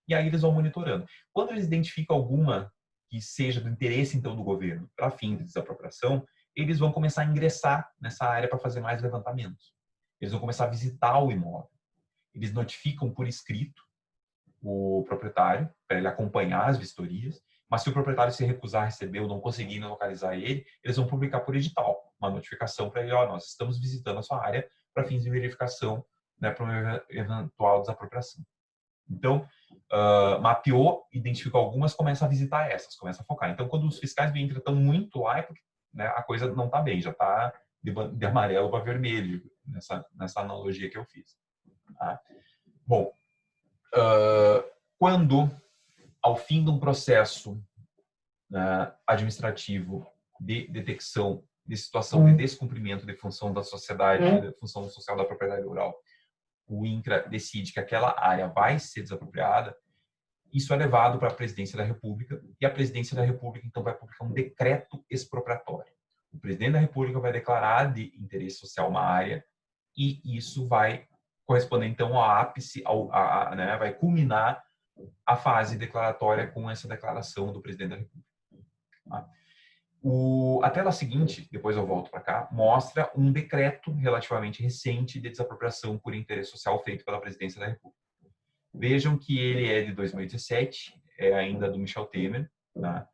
E aí eles vão monitorando. Quando eles identificam alguma que seja do interesse, então, do governo, para fim de desapropriação, eles vão começar a ingressar nessa área para fazer mais levantamentos. Eles vão começar a visitar o imóvel. Eles notificam por escrito o proprietário, para ele acompanhar as vistorias, mas se o proprietário se recusar a receber ou não conseguir localizar ele, eles vão publicar por edital uma notificação para ele, ó, nós estamos visitando a sua área para fins de verificação, né, para uma eventual desapropriação. Então, mapeou, identificou algumas, começa a visitar essas, começa a focar. Então, quando os fiscais do INCRA estão muito lá, é porque, né, a coisa não está bem, já está de amarelo para vermelho, nessa analogia que eu fiz. Tá? Bom, quando, ao fim de um processo administrativo de detecção de situação de descumprimento de função da sociedade, de função social da propriedade rural, o INCRA decide que aquela área vai ser desapropriada, isso é levado para a Presidência da República e a Presidência da República, então, vai publicar um decreto expropriatório. O Presidente da República vai declarar de interesse social uma área e isso vai corresponder, então, ao ápice, né, vai culminar a fase declaratória com essa declaração do Presidente da República. Tá? A tela seguinte, depois eu volto para cá, mostra um decreto relativamente recente de desapropriação por interesse social feito pela Presidência da República. Vejam que ele é de 2017, é ainda do Michel Temer, tá?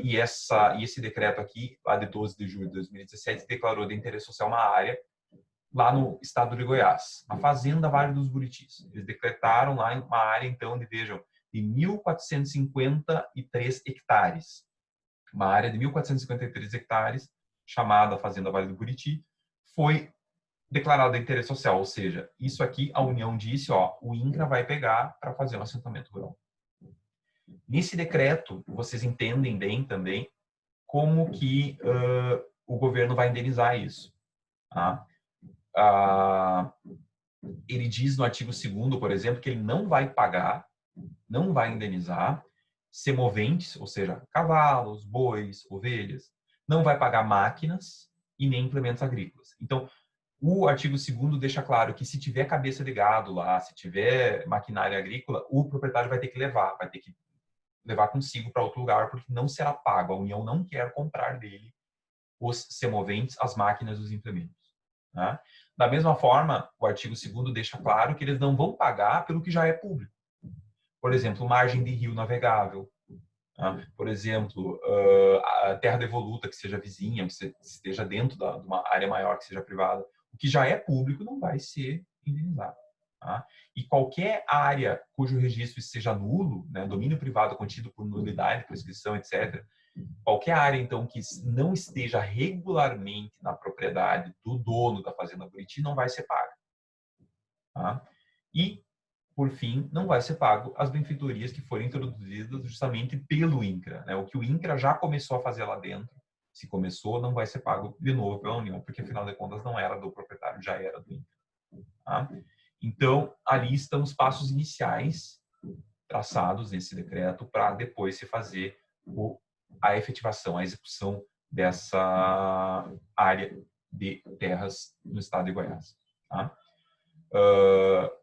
E esse decreto aqui, lá de 12 de julho de 2017, declarou de interesse social uma área lá no estado de Goiás, a Fazenda Vale dos Buritis. Eles decretaram lá uma área, então, vejam, de 1.453 hectares. Uma área de 1.453 hectares, chamada Fazenda Vale do Buriti, foi declarada de interesse social, ou seja, isso aqui a União disse, ó, o INCRA vai pegar para fazer um assentamento rural. Nesse decreto, vocês entendem bem também como que o governo vai indenizar isso. Tá? Ele diz no artigo 2º, por exemplo, que ele não vai pagar, não vai indenizar semoventes, ou seja, cavalos, bois, ovelhas, não vai pagar máquinas e nem implementos agrícolas. Então, o artigo 2º deixa claro que se tiver cabeça de gado lá, se tiver maquinária agrícola, o proprietário vai ter que levar consigo para outro lugar, porque não será pago. A União não quer comprar dele os semoventes, as máquinas e os implementos. Né? Da mesma forma, o artigo 2º deixa claro que eles não vão pagar pelo que já é público. Por exemplo, margem de rio navegável. Por exemplo, a terra devoluta que seja vizinha, que esteja dentro de uma área maior que seja privada. O que já é público não vai ser indenizado. Tá? E qualquer área cujo registro seja nulo, né, domínio privado contido por nulidade, prescrição, etc., qualquer área, então, que não esteja regularmente na propriedade do dono da Fazenda Buriti não vai ser paga. Tá? E, por fim, não vai ser pago as benfeitorias que forem introduzidas justamente pelo INCRA. Né? O que o INCRA já começou a fazer lá dentro, se começou, não vai ser pago de novo pela União, porque, afinal de contas, não era do proprietário, já era do INCRA. Tá? Então, ali estão os passos iniciais traçados nesse decreto para depois se fazer a efetivação, a execução dessa área de terras no estado de Goiás. Tá?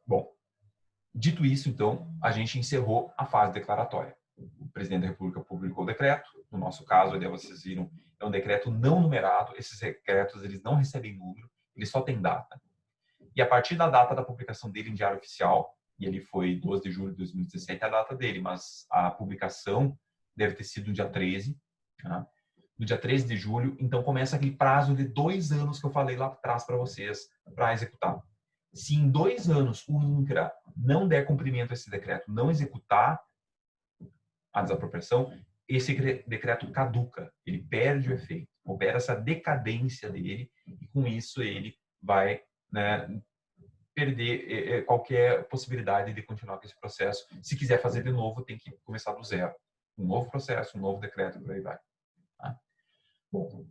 Bom, dito isso, então, a gente encerrou a fase declaratória. O presidente da República publicou o decreto, no nosso caso, ali vocês viram, é um decreto não numerado. Esses decretos eles não recebem número, eles só têm data. E a partir da data da publicação dele em Diário Oficial, e ele foi 12 de julho de 2017 a data dele, mas a publicação deve ter sido no dia 13, tá? No dia 13 de julho, então começa aquele prazo de 2 anos que eu falei lá atrás para vocês para executar. Se em 2 anos o INCRA não der cumprimento a esse decreto, não executar a desapropriação, esse decreto caduca, ele perde o efeito, opera essa decadência dele e com isso ele vai, né, perder qualquer possibilidade de continuar com esse processo. Se quiser fazer de novo, tem que começar do zero. Um novo processo, um novo decreto, por aí vai. Tá? Bom,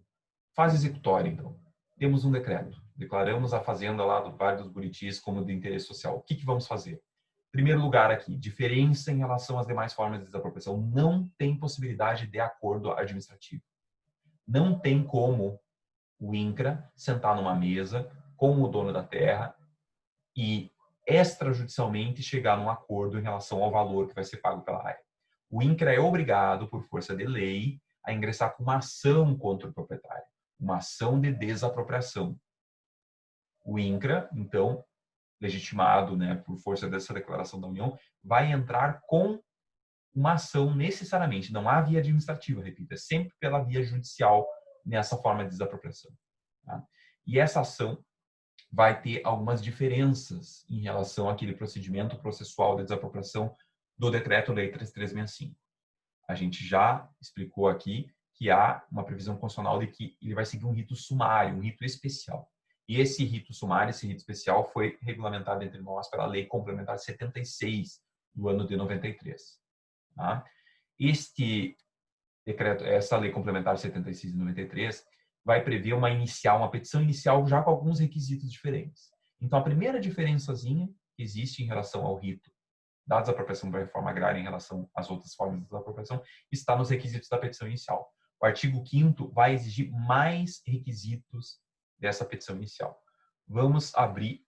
fase executória, então. Temos um decreto. Declaramos a fazenda lá do Vale dos Buritis como de interesse social. O que vamos fazer? Primeiro lugar aqui, diferença em relação às demais formas de desapropriação. Não tem possibilidade de acordo administrativo. Não tem como o INCRA sentar numa mesa com o dono da terra e extrajudicialmente chegar num acordo em relação ao valor que vai ser pago pela área. O INCRA é obrigado, por força de lei, a ingressar com uma ação contra o proprietário, uma ação de desapropriação. O INCRA, então, legitimado, né, por força dessa declaração da União, vai entrar com uma ação necessariamente, não há via administrativa, repito, é sempre pela via judicial nessa forma de desapropriação. Tá? E essa ação vai ter algumas diferenças em relação àquele procedimento processual de desapropriação do Decreto-Lei 3365. A gente já explicou aqui que há uma previsão constitucional de que ele vai seguir um rito sumário, um rito especial. E esse rito sumário, esse rito especial, foi regulamentado entre nós pela Lei Complementar 76 do ano de 93. Tá? Este decreto, essa Lei Complementar 76 de 93, vai prever uma petição inicial já com alguns requisitos diferentes. Então, a primeira diferençazinha que existe em relação ao rito da desapropriação da reforma agrária em relação às outras formas de desapropriação está nos requisitos da petição inicial. O artigo 5º vai exigir mais requisitos dessa petição inicial. Vamos abrir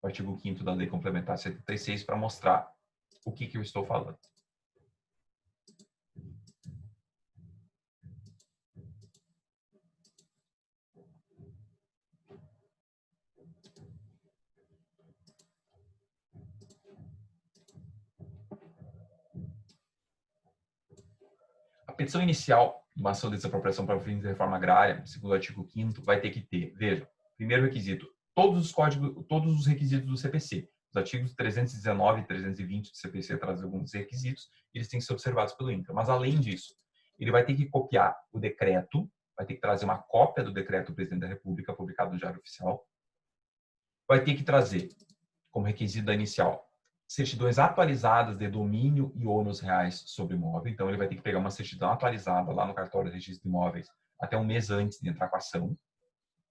o artigo 5º da Lei Complementar 76 para mostrar o que eu estou falando. A petição inicial de uma ação de desapropriação para fins de reforma agrária, segundo o artigo 5º, vai ter que ter, veja, primeiro requisito, todos os requisitos do CPC. Os artigos 319 e 320 do CPC trazem alguns requisitos, eles têm que ser observados pelo INCRA. Mas, além disso, ele vai ter que copiar o decreto, vai ter que trazer uma cópia do decreto do Presidente da República, publicado no Diário Oficial. Vai ter que trazer, como requisito da inicial, certidões atualizadas de domínio e ônus reais sobre imóvel. Então, ele vai ter que pegar uma certidão atualizada lá no cartório de registro de imóveis até um mês antes de entrar com a ação,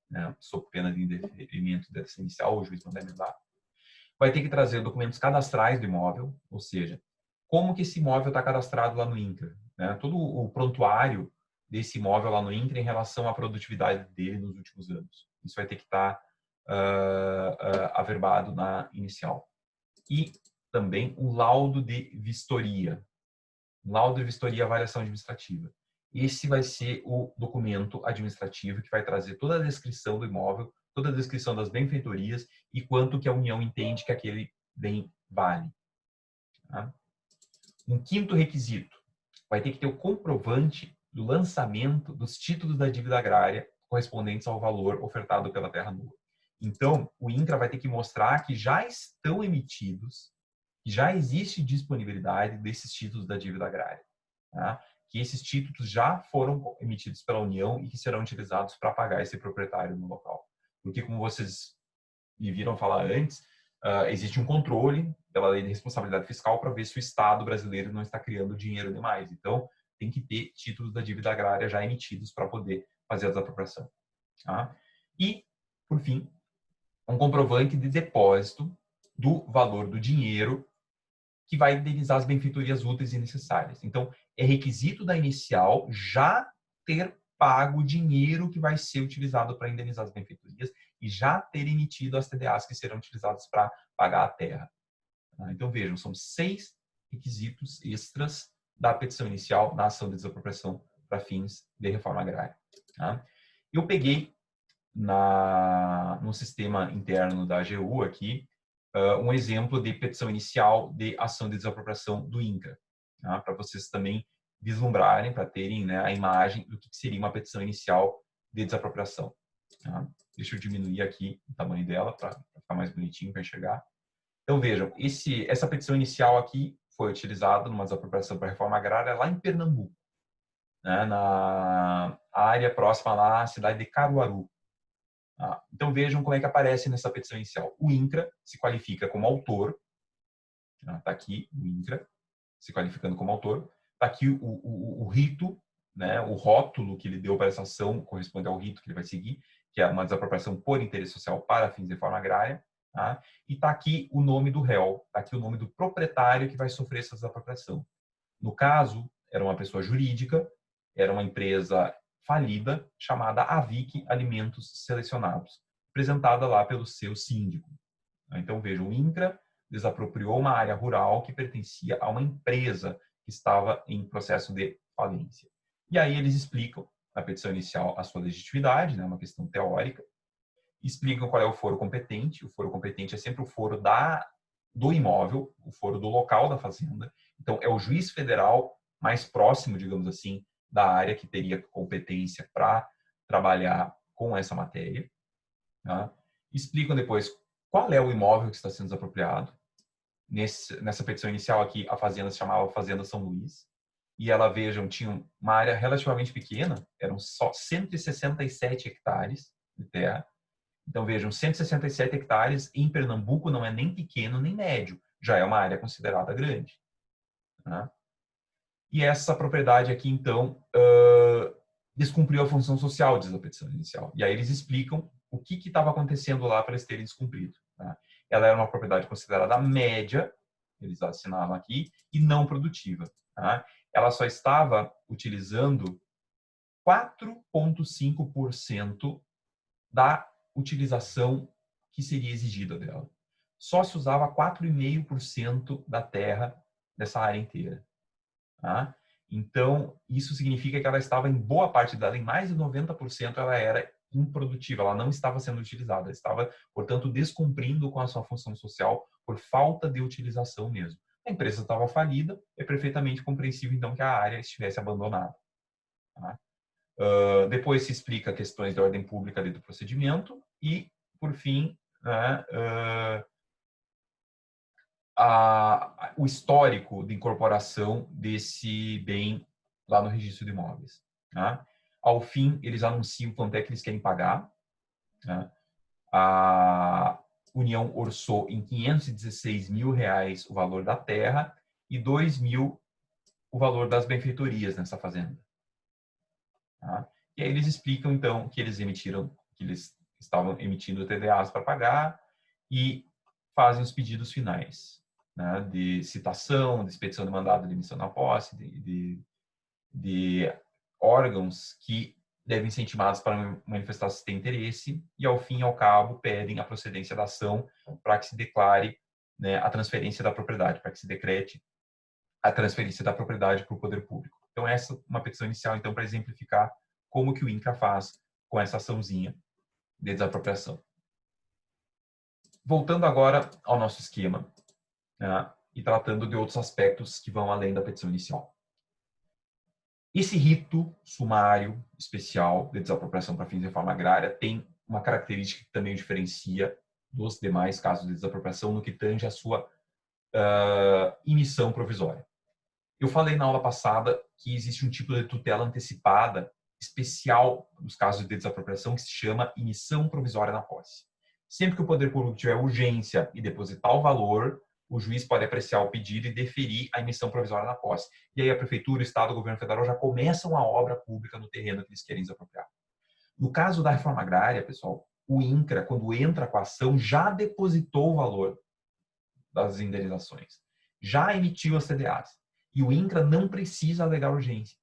né, sob pena de indeferimento dessa inicial, o juiz não deve dar. Vai ter que trazer documentos cadastrais do imóvel, ou seja, como que esse imóvel está cadastrado lá no INCRA, né? Todo o prontuário desse imóvel lá no INCRA em relação à produtividade dele nos últimos anos. Isso vai ter que estar averbado na inicial. E também o laudo de vistoria. Laudo de vistoria e avaliação administrativa. Esse vai ser o documento administrativo que vai trazer toda a descrição do imóvel, toda a descrição das benfeitorias e quanto que a União entende que aquele bem vale. Tá? Um quinto requisito, vai ter que ter o comprovante do lançamento dos títulos da dívida agrária correspondentes ao valor ofertado pela terra nua. Então, o INCRA vai ter que mostrar que já estão emitidos, que já existe disponibilidade desses títulos da dívida agrária. Tá? Que esses títulos já foram emitidos pela União e que serão utilizados para pagar esse proprietário no local. Porque, como vocês me viram falar antes, existe um controle pela lei de responsabilidade fiscal para ver se o Estado brasileiro não está criando dinheiro demais. Então, tem que ter títulos da dívida agrária já emitidos para poder fazer a desapropriação. Tá? E, por fim, um comprovante de depósito do valor do dinheiro que vai indenizar as benfeitorias úteis e necessárias. Então, é requisito da inicial já ter pago o dinheiro que vai ser utilizado para indenizar as benfeitorias e já ter emitido as TDAs que serão utilizadas para pagar a terra. Então, vejam, são 6 requisitos extras da petição inicial na ação de desapropriação para fins de reforma agrária. Tá? Eu peguei no sistema interno da AGU aqui um exemplo de petição inicial de ação de desapropriação do INCRA, tá? Para vocês também vislumbrarem, para terem, né, a imagem do que seria uma petição inicial de desapropriação. Tá? Deixa eu diminuir aqui o tamanho dela para ficar mais bonitinho para enxergar. Então vejam, essa petição inicial aqui foi utilizada numa desapropriação para reforma agrária lá em Pernambuco, né, na área próxima lá à cidade de Caruaru. Então vejam como é que aparece nessa petição inicial. O INCRA se qualifica como autor, está aqui o INCRA se qualificando como autor, está aqui o rito, né, o rótulo que ele deu para essa ação corresponde ao rito que ele vai seguir, que é uma desapropriação por interesse social para fins de reforma agrária, tá? E está aqui o nome do réu, está aqui o nome do proprietário que vai sofrer essa desapropriação. No caso, era uma pessoa jurídica, era uma empresa falida chamada Avic Alimentos Selecionados, apresentada lá pelo seu síndico. Então, vejam, o INCRA desapropriou uma área rural que pertencia a uma empresa que estava em processo de falência. E aí eles explicam, na petição inicial, a sua legitimidade, né, uma questão teórica, explicam qual é o foro competente. O foro competente é sempre o foro do imóvel, o foro do local da fazenda. Então, é o juiz federal mais próximo, digamos assim, da área que teria competência para trabalhar com essa matéria. Tá? Explicam depois qual é o imóvel que está sendo desapropriado. Nessa petição inicial aqui, a fazenda se chamava Fazenda São Luís. E ela, vejam, tinha uma área relativamente pequena, eram só 167 hectares de terra. Então, vejam, 167 hectares em Pernambuco não é nem pequeno nem médio, já é uma área considerada grande. Tá? E essa propriedade aqui, então, descumpriu a função social, diz a petição inicial. E aí eles explicam o que estava acontecendo lá para eles terem descumprido. Tá? Ela era uma propriedade considerada média, eles assinaram aqui, e não produtiva. Tá? Ela só estava utilizando 4,5% da utilização que seria exigida dela. Só se usava 4,5% da terra dessa área inteira. Tá? Então, isso significa que ela estava em boa parte dela, em mais de 90%, ela era improdutiva, ela não estava sendo utilizada, estava, portanto, descumprindo com a sua função social por falta de utilização mesmo. A empresa estava falida, é perfeitamente compreensível, então, que a área estivesse abandonada. Tá? Depois se explica questões de ordem pública ali do procedimento e, por fim, né, o histórico de incorporação desse bem lá no registro de imóveis. Tá? Ao fim, eles anunciam quanto é que eles querem pagar. Tá? A União orçou em R$516 mil o valor da terra e R$2 mil o valor das benfeitorias nessa fazenda. Tá? E aí eles explicam, então, que eles estavam emitindo TDAs para pagar e fazem os pedidos finais, né, de citação, de expedição de mandado de emissão na posse, de órgãos que devem ser intimados para manifestar se tem interesse e, ao fim e ao cabo, pedem a procedência da ação para que se declare, né, a transferência da propriedade, para que se decrete a transferência da propriedade para o poder público. Então, essa é uma petição inicial, então, para exemplificar como que o INCRA faz com essa açãozinha de desapropriação. Voltando agora ao nosso esquema, né, e tratando de outros aspectos que vão além da petição inicial. Esse rito sumário especial de desapropriação para fins de reforma agrária tem uma característica que também diferencia dos demais casos de desapropriação no que tange a sua emissão provisória. Eu falei na aula passada que existe um tipo de tutela antecipada especial nos casos de desapropriação que se chama emissão provisória na posse. Sempre que o poder público tiver urgência e depositar o valor, o juiz pode apreciar o pedido e deferir a emissão provisória na posse. E aí a prefeitura, o estado, o governo federal já começam a obra pública no terreno que eles querem desapropriar. No caso da reforma agrária, pessoal, o INCRA, quando entra com a ação, já depositou o valor das indenizações, já emitiu as TDAs. E o INCRA não precisa alegar urgência.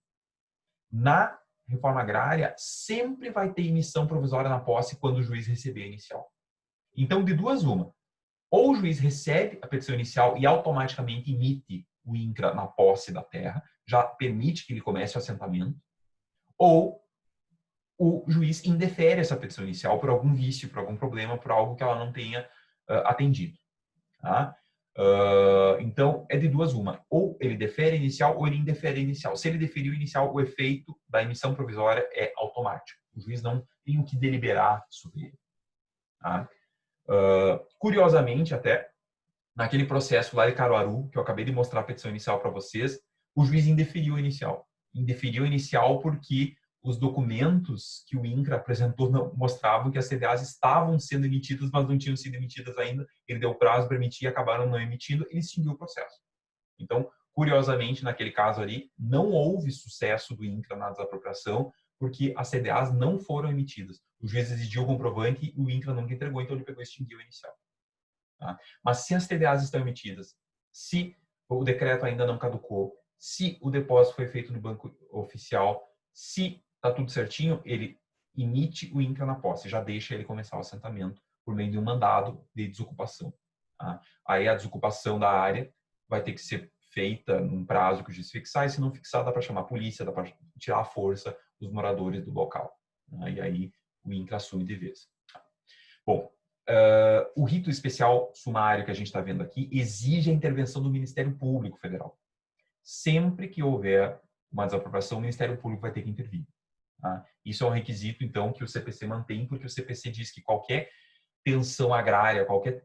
Na reforma agrária, sempre vai ter emissão provisória na posse quando o juiz receber a inicial. Então, de duas uma. Ou o juiz recebe a petição inicial e automaticamente emite o INCRA na posse da terra, já permite que ele comece o assentamento, ou o juiz indefere essa petição inicial por algum vício, por algum problema, por algo que ela não tenha atendido. Tá? Então, é de duas uma. Ou ele defere inicial ou ele indefere inicial. Se ele deferiu inicial, o efeito da emissão provisória é automático. O juiz não tem o que deliberar sobre ele. Tá? Curiosamente, até, naquele processo lá de Caruaru, que eu acabei de mostrar a petição inicial para vocês, o juiz indeferiu a inicial. Indeferiu a inicial porque os documentos que o INCRA apresentou mostravam que as CDAs estavam sendo emitidas, mas não tinham sido emitidas ainda. Ele deu prazo para emitir e acabaram não emitindo, ele extinguiu o processo. Então, curiosamente, naquele caso ali, não houve sucesso do INCRA na desapropriação, porque as CDAs não foram emitidas. O juiz exigiu o comprovante e o INCRA nunca entregou, então ele pegou e extinguiu a inicial. Tá? Mas se as TDAs estão emitidas, se o decreto ainda não caducou, se o depósito foi feito no banco oficial, se está tudo certinho, ele emite o INCRA na posse, já deixa ele começar o assentamento por meio de um mandado de desocupação. Tá? Aí a desocupação da área vai ter que ser feita num prazo que o juiz fixar, e se não fixar, dá para chamar a polícia, dá para tirar à força os moradores do local. Tá? E aí o INCRA assume de vez. Bom, o rito especial sumário que a gente está vendo aqui exige a intervenção do Ministério Público Federal. Sempre que houver uma desapropriação, o Ministério Público vai ter que intervir. Tá? Isso é um requisito, então, que o CPC mantém, porque o CPC diz que qualquer tensão agrária, qualquer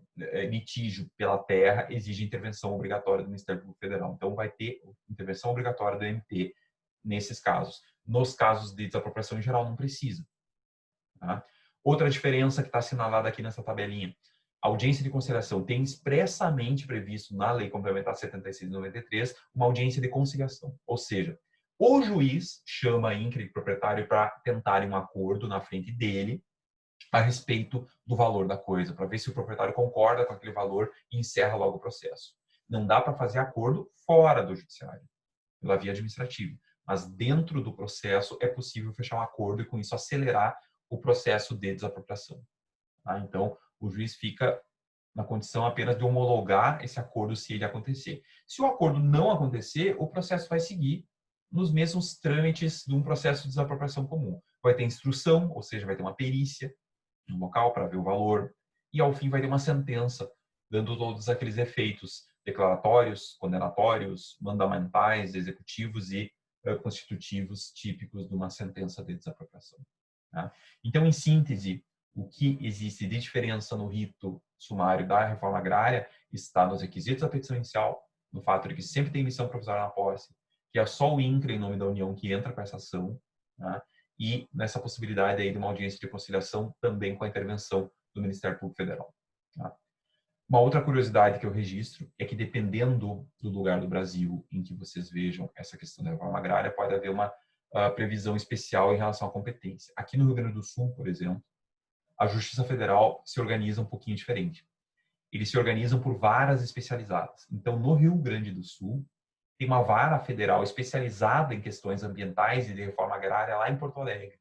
litígio pela terra exige intervenção obrigatória do Ministério Público Federal. Então, vai ter intervenção obrigatória do MP nesses casos. Nos casos de desapropriação em geral, não precisa. Tá? Outra diferença que está assinalada aqui nessa tabelinha. A audiência de conciliação tem expressamente previsto na Lei Complementar 76 de 93 uma audiência de conciliação. Ou seja, o juiz chama a INCRA e proprietário para tentarem um acordo na frente dele a respeito do valor da coisa, para ver se o proprietário concorda com aquele valor e encerra logo o processo. Não dá para fazer acordo fora do judiciário, pela via administrativa, mas dentro do processo é possível fechar um acordo e com isso acelerar o processo de desapropriação. Tá? Então, o juiz fica na condição apenas de homologar esse acordo se ele acontecer. Se o acordo não acontecer, o processo vai seguir nos mesmos trâmites de um processo de desapropriação comum. Vai ter instrução, ou seja, vai ter uma perícia no local para ver o valor, e ao fim vai ter uma sentença, dando todos aqueles efeitos declaratórios, condenatórios, mandamentais, executivos e constitutivos típicos de uma sentença de desapropriação. Tá? Então, em síntese, o que existe de diferença no rito sumário da reforma agrária está nos requisitos da petição inicial, no fato de que sempre tem emissão provisória na posse, que é só o INCRA, em nome da União, que entra com essa ação, tá? E nessa possibilidade aí de uma audiência de conciliação também com a intervenção do Ministério Público Federal. Tá? Uma outra curiosidade que eu registro é que, dependendo do lugar do Brasil em que vocês vejam essa questão da reforma agrária, pode haver uma previsão especial em relação à competência. Aqui no Rio Grande do Sul, por exemplo, a Justiça Federal se organiza um pouquinho diferente. Eles se organizam por varas especializadas. Então, no Rio Grande do Sul, tem uma vara federal especializada em questões ambientais e de reforma agrária lá em Porto Alegre.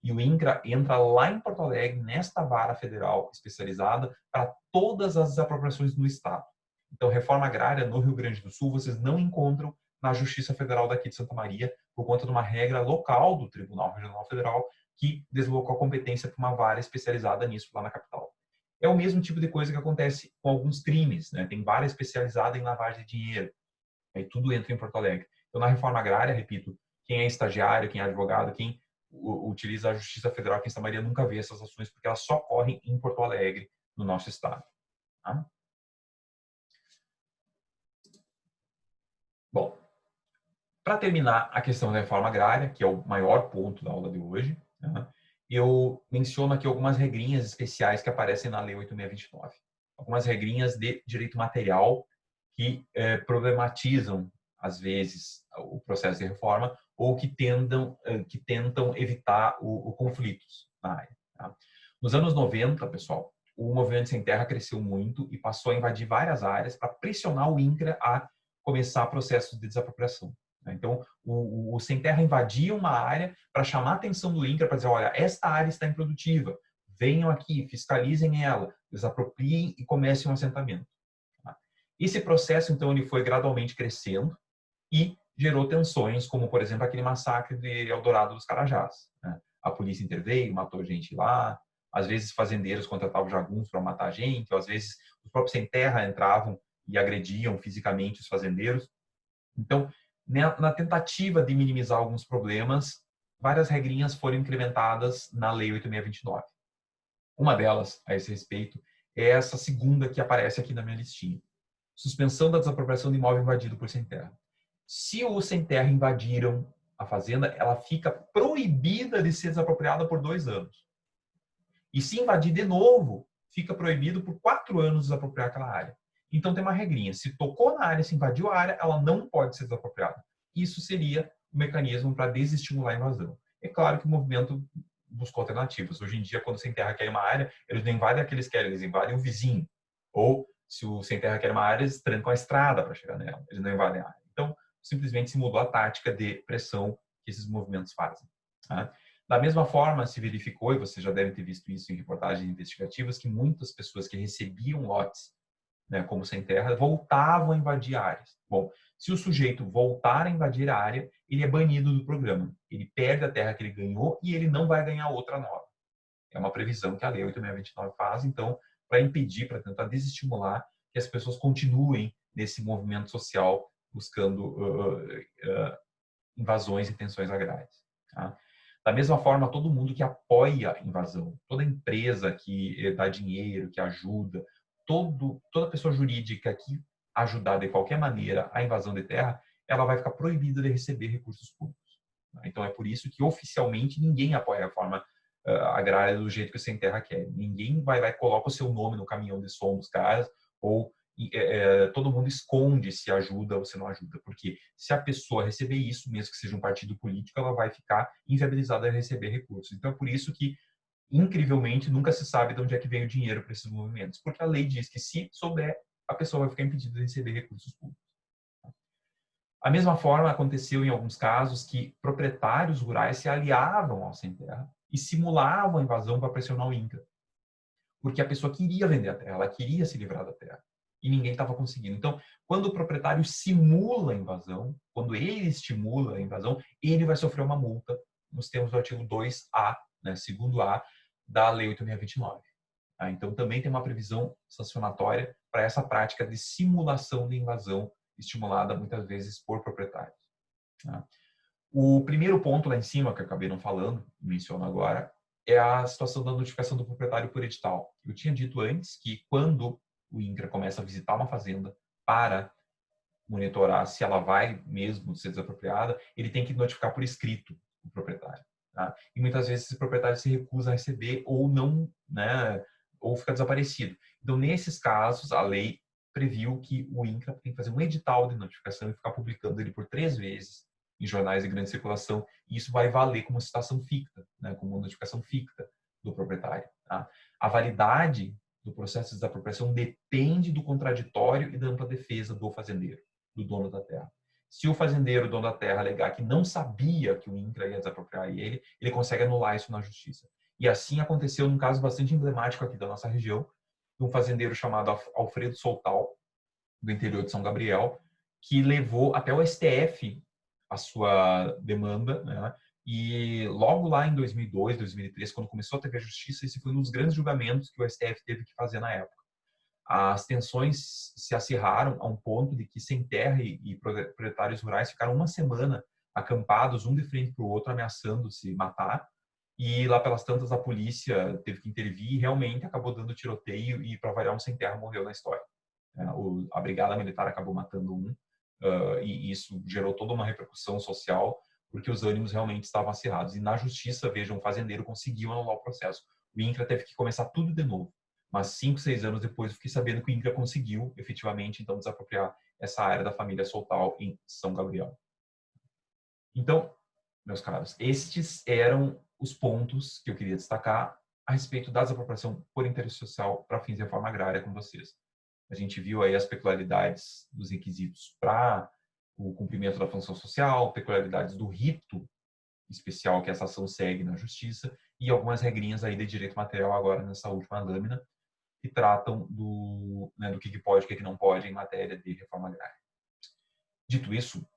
E o INCRA entra lá em Porto Alegre, nesta vara federal especializada, para todas as desapropriações no Estado. Então, reforma agrária no Rio Grande do Sul, vocês não encontram na Justiça Federal daqui de Santa Maria, por conta de uma regra local do Tribunal Regional Federal, que deslocou a competência para uma vara especializada nisso lá na capital. É o mesmo tipo de coisa que acontece com alguns crimes, né? Tem vara especializada em lavagem de dinheiro. Aí tudo entra em Porto Alegre. Então, na reforma agrária, repito, quem é estagiário, quem é advogado, quem utiliza a Justiça Federal aqui em Santa Maria nunca vê essas ações, porque elas só correm em Porto Alegre, no nosso estado. Tá? Bom, para terminar a questão da reforma agrária, que é o maior ponto da aula de hoje, né, eu menciono aqui algumas regrinhas especiais que aparecem na Lei 8.629. Algumas regrinhas de direito material que problematizam, às vezes, o processo de reforma ou que tentam evitar conflitos na área. Tá? Nos anos 90, pessoal, o movimento sem terra cresceu muito e passou a invadir várias áreas para pressionar o INCRA a começar processos de desapropriação. Então, o sem terra invadia uma área para chamar a atenção do INCRA para dizer, olha, esta área está improdutiva, venham aqui, fiscalizem ela, desapropriem e comecem um assentamento. Esse processo, então, ele foi gradualmente crescendo e, gerou tensões, como, por exemplo, aquele massacre de Eldorado dos Carajás, né? A polícia interveio, matou gente lá, às vezes fazendeiros contratavam jagunços para matar gente, ou às vezes os próprios sem terra entravam e agrediam fisicamente os fazendeiros. Então, na tentativa de minimizar alguns problemas, várias regrinhas foram incrementadas na Lei 8.629. Uma delas, a esse respeito, é essa segunda que aparece aqui na minha listinha. Suspensão da desapropriação de imóvel invadido por sem terra. Se os sem terra invadiram a fazenda, ela fica proibida de ser desapropriada por 2 anos. E se invadir de novo, fica proibido por 4 anos desapropriar aquela área. Então tem uma regrinha, se tocou na área, se invadiu a área, ela não pode ser desapropriada. Isso seria o mecanismo para desestimular a invasão. É claro que o movimento buscou alternativas. Hoje em dia, quando o sem terra quer uma área, eles não invadem aqueles que querem, eles invadem o vizinho. Ou, se o sem terra quer uma área, eles trancam a estrada para chegar nela. Eles não invadem a área. Então, simplesmente se mudou a tática de pressão que esses movimentos fazem. Tá? Da mesma forma, se verificou, e você já deve ter visto isso em reportagens investigativas, que muitas pessoas que recebiam lotes, né, como sem terra, voltavam a invadir áreas. Bom, se o sujeito voltar a invadir a área, ele é banido do programa. Ele perde a terra que ele ganhou e ele não vai ganhar outra nova. É uma previsão que a Lei 8.629 faz, então, para impedir, para tentar desestimular que as pessoas continuem nesse movimento social buscando invasões e tensões agrárias. Tá? Da mesma forma, todo mundo que apoia a invasão, toda empresa que dá dinheiro, que ajuda, toda pessoa jurídica que ajudar de qualquer maneira a invasão de terra, ela vai ficar proibida de receber recursos públicos. Então é por isso que oficialmente ninguém apoia a reforma agrária do jeito que o Sem Terra quer. Ninguém vai lá e coloca o seu nome no caminhão de som dos caras, ou todo mundo esconde se ajuda ou se não ajuda, porque se a pessoa receber isso, mesmo que seja um partido político, ela vai ficar inviabilizada a receber recursos. Então é por isso que, incrivelmente, nunca se sabe de onde é que vem o dinheiro para esses movimentos, porque a lei diz que se souber, a pessoa vai ficar impedida de receber recursos públicos. A mesma forma aconteceu em alguns casos que proprietários rurais se aliavam ao sem terra e simulavam a invasão para pressionar o INCRA, porque a pessoa queria vender a terra, ela queria se livrar da terra e ninguém estava conseguindo. Então, quando o proprietário simula a invasão, quando ele estimula a invasão, ele vai sofrer uma multa nos termos do artigo 2A, né, segundo A, da Lei 8.629. Tá? Então, também tem uma previsão sancionatória para essa prática de simulação de invasão estimulada muitas vezes por proprietários. Tá? O primeiro ponto lá em cima, que eu acabei não falando, menciono agora, é a situação da notificação do proprietário por edital. Eu tinha dito antes que quando o INCRA começa a visitar uma fazenda para monitorar se ela vai mesmo ser desapropriada, ele tem que notificar por escrito o proprietário. Tá? E muitas vezes esse proprietário se recusa a receber ou não, né, ou fica desaparecido. Então, nesses casos, a lei previu que o INCRA tem que fazer um edital de notificação e ficar publicando ele por 3 vezes em jornais de grande circulação, e isso vai valer como citação ficta, né, como notificação ficta do proprietário. Tá? A validade do processo de desapropriação depende do contraditório e da ampla defesa do fazendeiro, do dono da terra. Se o fazendeiro, o dono da terra, alegar que não sabia que o INCRA ia desapropriar ele, ele consegue anular isso na justiça. E assim aconteceu num caso bastante emblemático aqui da nossa região, de um fazendeiro chamado Alfredo Soltal, do interior de São Gabriel, que levou até o STF a sua demanda, né? E logo lá em 2002, 2003, quando começou a TV a Justiça, esse foi um dos grandes julgamentos que o STF teve que fazer na época. As tensões se acirraram a um ponto de que sem terra e proprietários rurais ficaram uma semana acampados, um de frente para o outro, ameaçando se matar. E lá pelas tantas a polícia teve que intervir e realmente acabou dando tiroteio e, para variar, um sem terra morreu na história. A brigada militar acabou matando um, e isso gerou toda uma repercussão social, porque os ânimos realmente estavam acirrados. E na justiça, vejam, o fazendeiro conseguiu anular o processo. O INCRA teve que começar tudo de novo. Mas 5, 6 anos depois, eu fiquei sabendo que o INCRA conseguiu, efetivamente, então, desapropriar essa área da família Soltal em São Gabriel. Então, meus caros, estes eram os pontos que eu queria destacar a respeito da desapropriação por interesse social para fins de reforma agrária com vocês. A gente viu aí as peculiaridades dos requisitos para o cumprimento da função social, peculiaridades do rito especial que essa ação segue na justiça e algumas regrinhas aí de direito material agora nessa última lâmina que tratam do que pode e o que não pode em matéria de reforma agrária. Dito isso,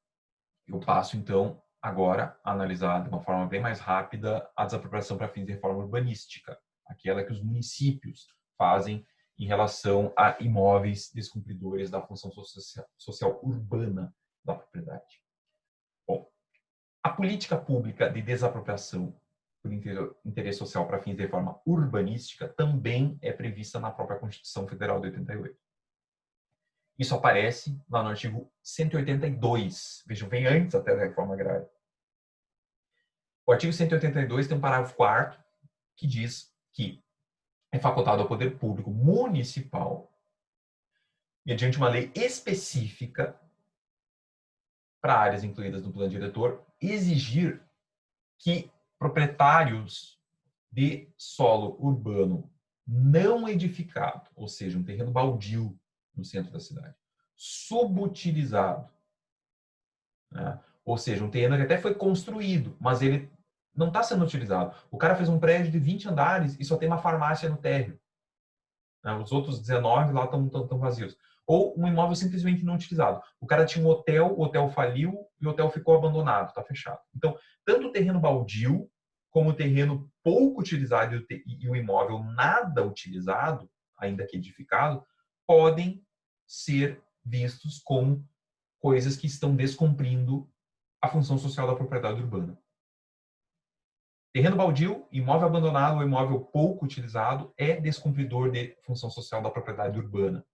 eu passo, então, agora a analisar de uma forma bem mais rápida a desapropriação para fins de reforma urbanística, aquela que os municípios fazem em relação a imóveis descumpridores da função social urbana da propriedade. Bom, a política pública de desapropriação por interesse social para fins de reforma urbanística também é prevista na própria Constituição Federal de 88. Isso aparece lá no artigo 182. Vejam, vem antes até da reforma agrária. O artigo 182 tem um parágrafo 4º que diz que é facultado ao poder público municipal, mediante uma lei específica para áreas incluídas no plano diretor, exigir que proprietários de solo urbano não edificado, ou seja, um terreno baldio no centro da cidade, subutilizado, né? Ou seja, um terreno que até foi construído, mas ele não está sendo utilizado. O cara fez um prédio de 20 andares e só tem uma farmácia no térreo, né? Os outros 19 lá estão vazios. Ou um imóvel simplesmente não utilizado. O cara tinha um hotel, o hotel faliu e o hotel ficou abandonado, está fechado. Então, tanto o terreno baldio como o terreno pouco utilizado e o imóvel nada utilizado, ainda que edificado, podem ser vistos como coisas que estão descumprindo a função social da propriedade urbana. Terreno baldio, imóvel abandonado ou imóvel pouco utilizado é descumpridor de função social da propriedade urbana.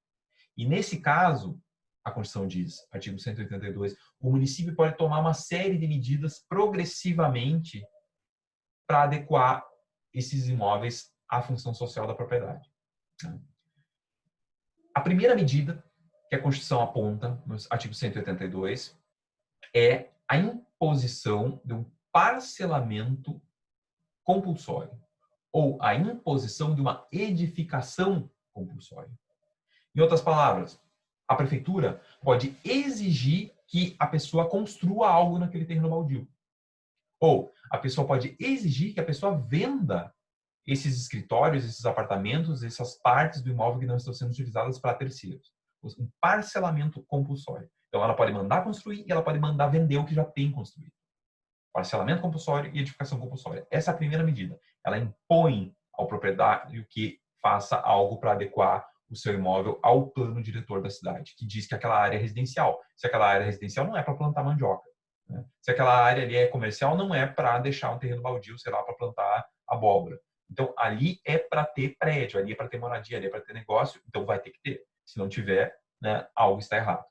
E nesse caso, a Constituição diz, artigo 182, o município pode tomar uma série de medidas progressivamente para adequar esses imóveis à função social da propriedade. A primeira medida que a Constituição aponta, no artigo 182, é a imposição de um parcelamento compulsório, ou a imposição de uma edificação compulsória. Em outras palavras, a prefeitura pode exigir que a pessoa construa algo naquele terreno baldio. Ou a pessoa pode exigir que a pessoa venda esses escritórios, esses apartamentos, essas partes do imóvel que não estão sendo utilizadas para terceiros. Um parcelamento compulsório. Então, ela pode mandar construir e ela pode mandar vender o que já tem construído. Parcelamento compulsório e edificação compulsória. Essa é a primeira medida. Ela impõe ao proprietário que faça algo para adequar o seu imóvel ao plano diretor da cidade, que diz que aquela área é residencial. Se aquela área é residencial, não é para plantar mandioca, né? Se aquela área ali é comercial, não é para deixar um terreno baldio, sei lá, para plantar abóbora. Então, ali é para ter prédio, ali é para ter moradia, ali é para ter negócio, então vai ter que ter. Se não tiver, né, algo está errado.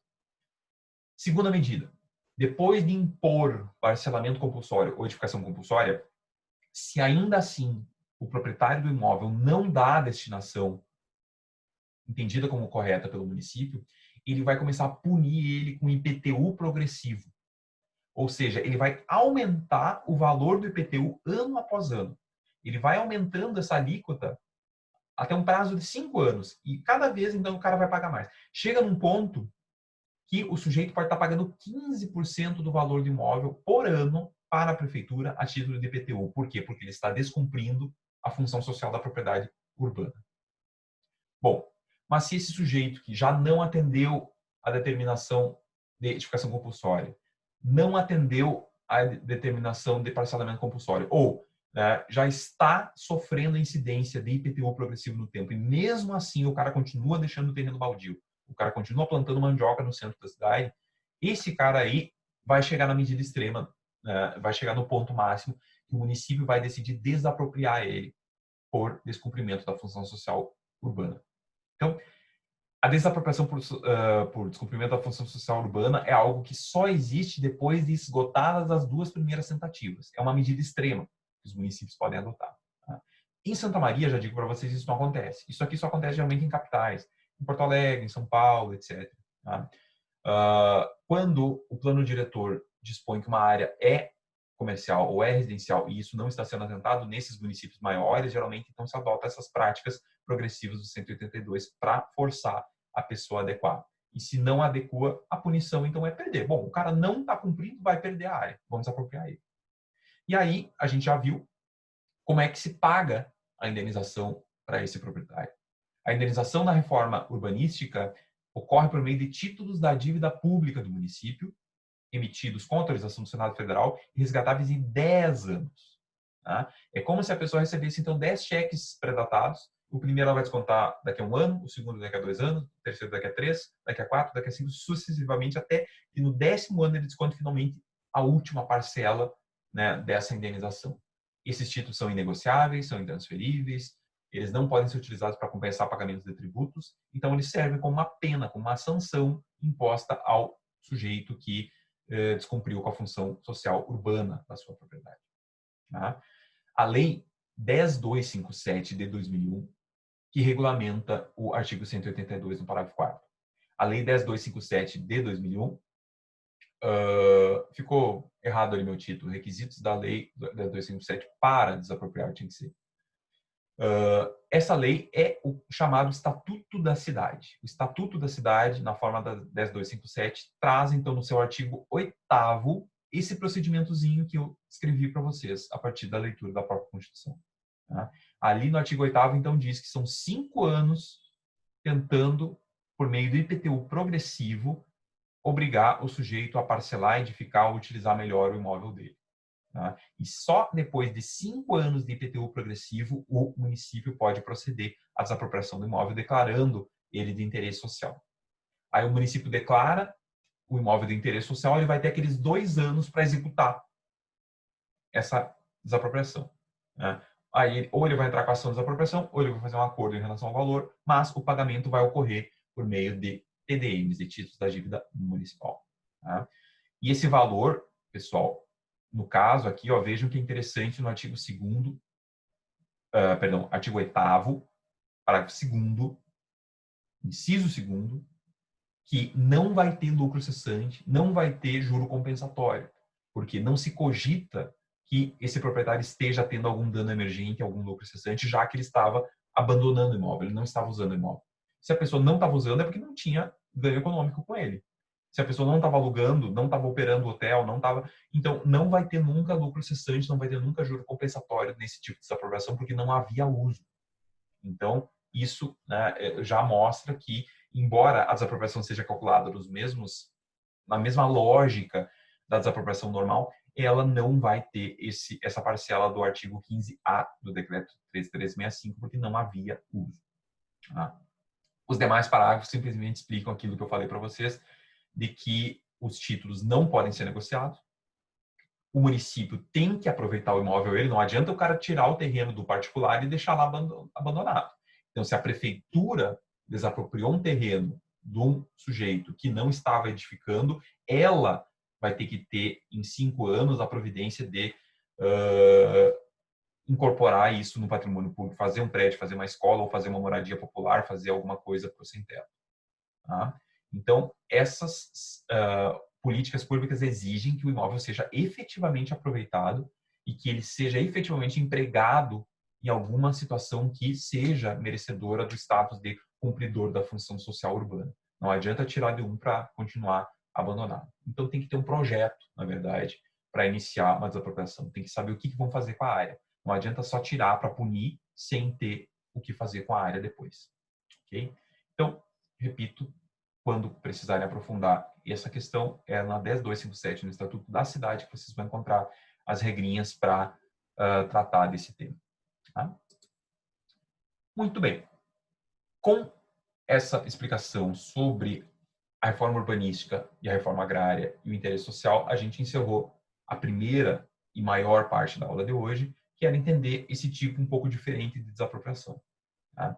Segunda medida. Depois de impor parcelamento compulsório ou edificação compulsória, se ainda assim o proprietário do imóvel não dá a destinação entendida como correta pelo município, ele vai começar a punir ele com IPTU progressivo. Ou seja, ele vai aumentar o valor do IPTU ano após ano. Ele vai aumentando essa alíquota até um prazo de 5 anos. E cada vez, então, o cara vai pagar mais. Chega num ponto que o sujeito pode estar pagando 15% do valor do imóvel por ano para a prefeitura a título de IPTU. Por quê? Porque ele está descumprindo a função social da propriedade urbana. Bom, mas se esse sujeito que já não atendeu a determinação de edificação compulsória, não atendeu a determinação de parcelamento compulsório, ou já está sofrendo incidência de IPTU progressivo no tempo, e mesmo assim o cara continua deixando o terreno baldio, o cara continua plantando mandioca no centro da cidade, esse cara aí vai chegar na medida extrema, vai chegar no ponto máximo, que o município vai decidir desapropriar ele por descumprimento da função social urbana. Então, a desapropriação por descumprimento da função social urbana é algo que só existe depois de esgotadas as duas primeiras tentativas. É uma medida extrema que os municípios podem adotar. Tá? Em Santa Maria, já digo para vocês, isso não acontece. Isso aqui só acontece geralmente em capitais, em Porto Alegre, em São Paulo, etc. Tá? Quando o plano diretor dispõe que uma área é comercial ou é residencial e isso não está sendo atentado nesses municípios maiores, geralmente então se adota essas práticas progressivas do 182 para forçar a pessoa a adequar. E se não adequa, a punição então é perder. Bom, o cara não está cumprindo, vai perder a área. Vamos apropriar ele. E aí a gente já viu como é que se paga a indenização para esse proprietário. A indenização na reforma urbanística ocorre por meio de títulos da dívida pública do município emitidos com autorização do Senado Federal e resgatáveis em 10 anos. Tá? É como se a pessoa recebesse, então, 10 cheques pré-datados. O primeiro ela vai descontar daqui a 1 ano, o segundo daqui a 2 anos, o terceiro daqui a 3, daqui a 4, daqui a 5, sucessivamente, até que no 10º ano ele desconta finalmente a última parcela, né, dessa indenização. Esses títulos são inegociáveis, são intransferíveis, eles não podem ser utilizados para compensar pagamentos de tributos, então eles servem como uma pena, como uma sanção imposta ao sujeito que descumpriu com a função social urbana da sua propriedade. Tá? A Lei 10.257 de 2001, que regulamenta o artigo 182 no parágrafo 4º. A Lei 10.257 de 2001, ficou errado ali meu título, requisitos da Lei 10.257 para desapropriar tinha que ser. Essa lei é o chamado Estatuto da Cidade. O Estatuto da Cidade, na forma da 10.257, traz, então, no seu artigo 8º, esse procedimentozinho que eu escrevi para vocês a partir da leitura da própria Constituição. Tá? Ali no artigo 8º, então, diz que são 5 anos tentando, por meio do IPTU progressivo, obrigar o sujeito a parcelar, edificar ou utilizar melhor o imóvel dele. Tá? E só depois de 5 anos de IPTU progressivo, o município pode proceder à desapropriação do imóvel, declarando ele de interesse social. Aí o município declara o imóvel de interesse social, ele vai ter aqueles 2 anos para executar essa desapropriação. Né? Aí, ou ele vai entrar com a ação de desapropriação, ou ele vai fazer um acordo em relação ao valor, mas o pagamento vai ocorrer por meio de TDMs, de títulos da dívida municipal. Tá? E esse valor, pessoal, no caso aqui, ó, vejam que é interessante no artigo 2º, artigo 8º, parágrafo 2º, inciso 2º, que não vai ter lucro cessante, não vai ter juro compensatório, porque não se cogita que esse proprietário esteja tendo algum dano emergente, algum lucro cessante, já que ele estava abandonando o imóvel, ele não estava usando o imóvel. Se a pessoa não estava usando, é porque não tinha ganho econômico com ele. Se a pessoa não estava alugando, não estava operando o hotel, não estava... Então, não vai ter nunca lucro cessante, não vai ter nunca juro compensatório nesse tipo de desapropriação, porque não havia uso. Então, isso, né, já mostra que, embora a desapropriação seja calculada na mesma lógica da desapropriação normal, ela não vai ter essa parcela do artigo 15A do decreto 13.365, porque não havia uso. Tá? Os demais parágrafos simplesmente explicam aquilo que eu falei para vocês, de que os títulos não podem ser negociados, o município tem que aproveitar o imóvel, ele não adianta o cara tirar o terreno do particular e deixar lá abandonado. Então, se a prefeitura desapropriou um terreno de um sujeito que não estava edificando, ela vai ter que ter, em 5 anos, a providência de incorporar isso no patrimônio público, fazer um prédio, fazer uma escola, ou fazer uma moradia popular, fazer alguma coisa para o sem-teto. Tá? Então, essas políticas públicas exigem que o imóvel seja efetivamente aproveitado e que ele seja efetivamente empregado em alguma situação que seja merecedora do status de cumpridor da função social urbana. Não adianta tirar de um para continuar abandonado. Então, tem que ter um projeto, na verdade, para iniciar uma desapropriação. Tem que saber o que vão fazer com a área. Não adianta só tirar para punir sem ter o que fazer com a área depois. Okay? Então, repito, quando precisarem aprofundar essa questão, é na 10.257, no Estatuto da Cidade, que vocês vão encontrar as regrinhas para tratar desse tema. Tá? Muito bem. Com essa explicação sobre a reforma urbanística e a reforma agrária e o interesse social, a gente encerrou a primeira e maior parte da aula de hoje, que era entender esse tipo um pouco diferente de desapropriação. Tá?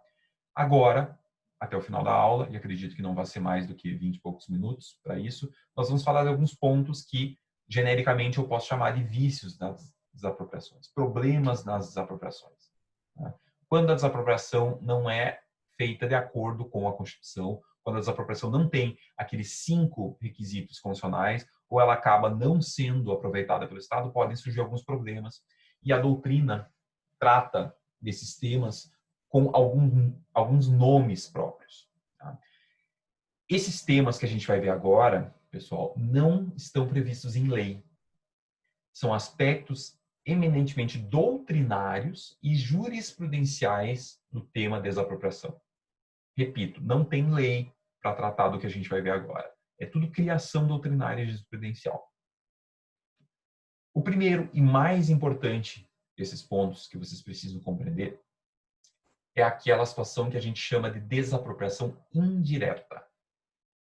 Agora, até o final da aula, e acredito que não vai ser mais do que 20 e poucos minutos para isso, nós vamos falar de alguns pontos que, genericamente, eu posso chamar de vícios das desapropriações, problemas nas desapropriações. Tá? Quando a desapropriação não é feita de acordo com a Constituição, quando a desapropriação não tem aqueles 5 requisitos constitucionais, ou ela acaba não sendo aproveitada pelo Estado, podem surgir alguns problemas. E a doutrina trata desses temas com alguns nomes próprios. Tá? Esses temas que a gente vai ver agora, pessoal, não estão previstos em lei. São aspectos eminentemente doutrinários e jurisprudenciais do tema desapropriação. Repito, não tem lei para tratar do que a gente vai ver agora. É tudo criação doutrinária jurisprudencial. O primeiro e mais importante desses pontos que vocês precisam compreender é aquela situação que a gente chama de desapropriação indireta.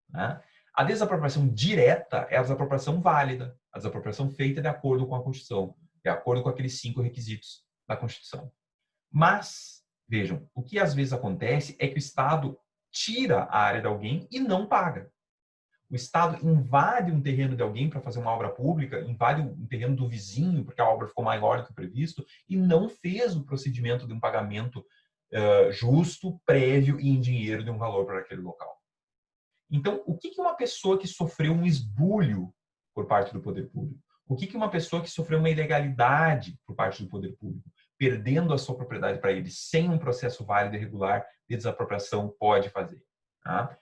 Né? A desapropriação direta é a desapropriação válida, a desapropriação feita de acordo com a Constituição, de acordo com aqueles 5 requisitos da Constituição. Mas, vejam, o que às vezes acontece é que o Estado tira a área de alguém e não paga. O Estado invade um terreno de alguém para fazer uma obra pública, invade um terreno do vizinho porque a obra ficou maior do que o previsto e não fez o procedimento de um pagamento justo, prévio e em dinheiro de um valor para aquele local. Então, o que uma pessoa que sofreu um esbulho por parte do poder público, o que uma pessoa que sofreu uma ilegalidade por parte do poder público, perdendo a sua propriedade para ele sem um processo válido e regular de desapropriação, pode fazer? Tá?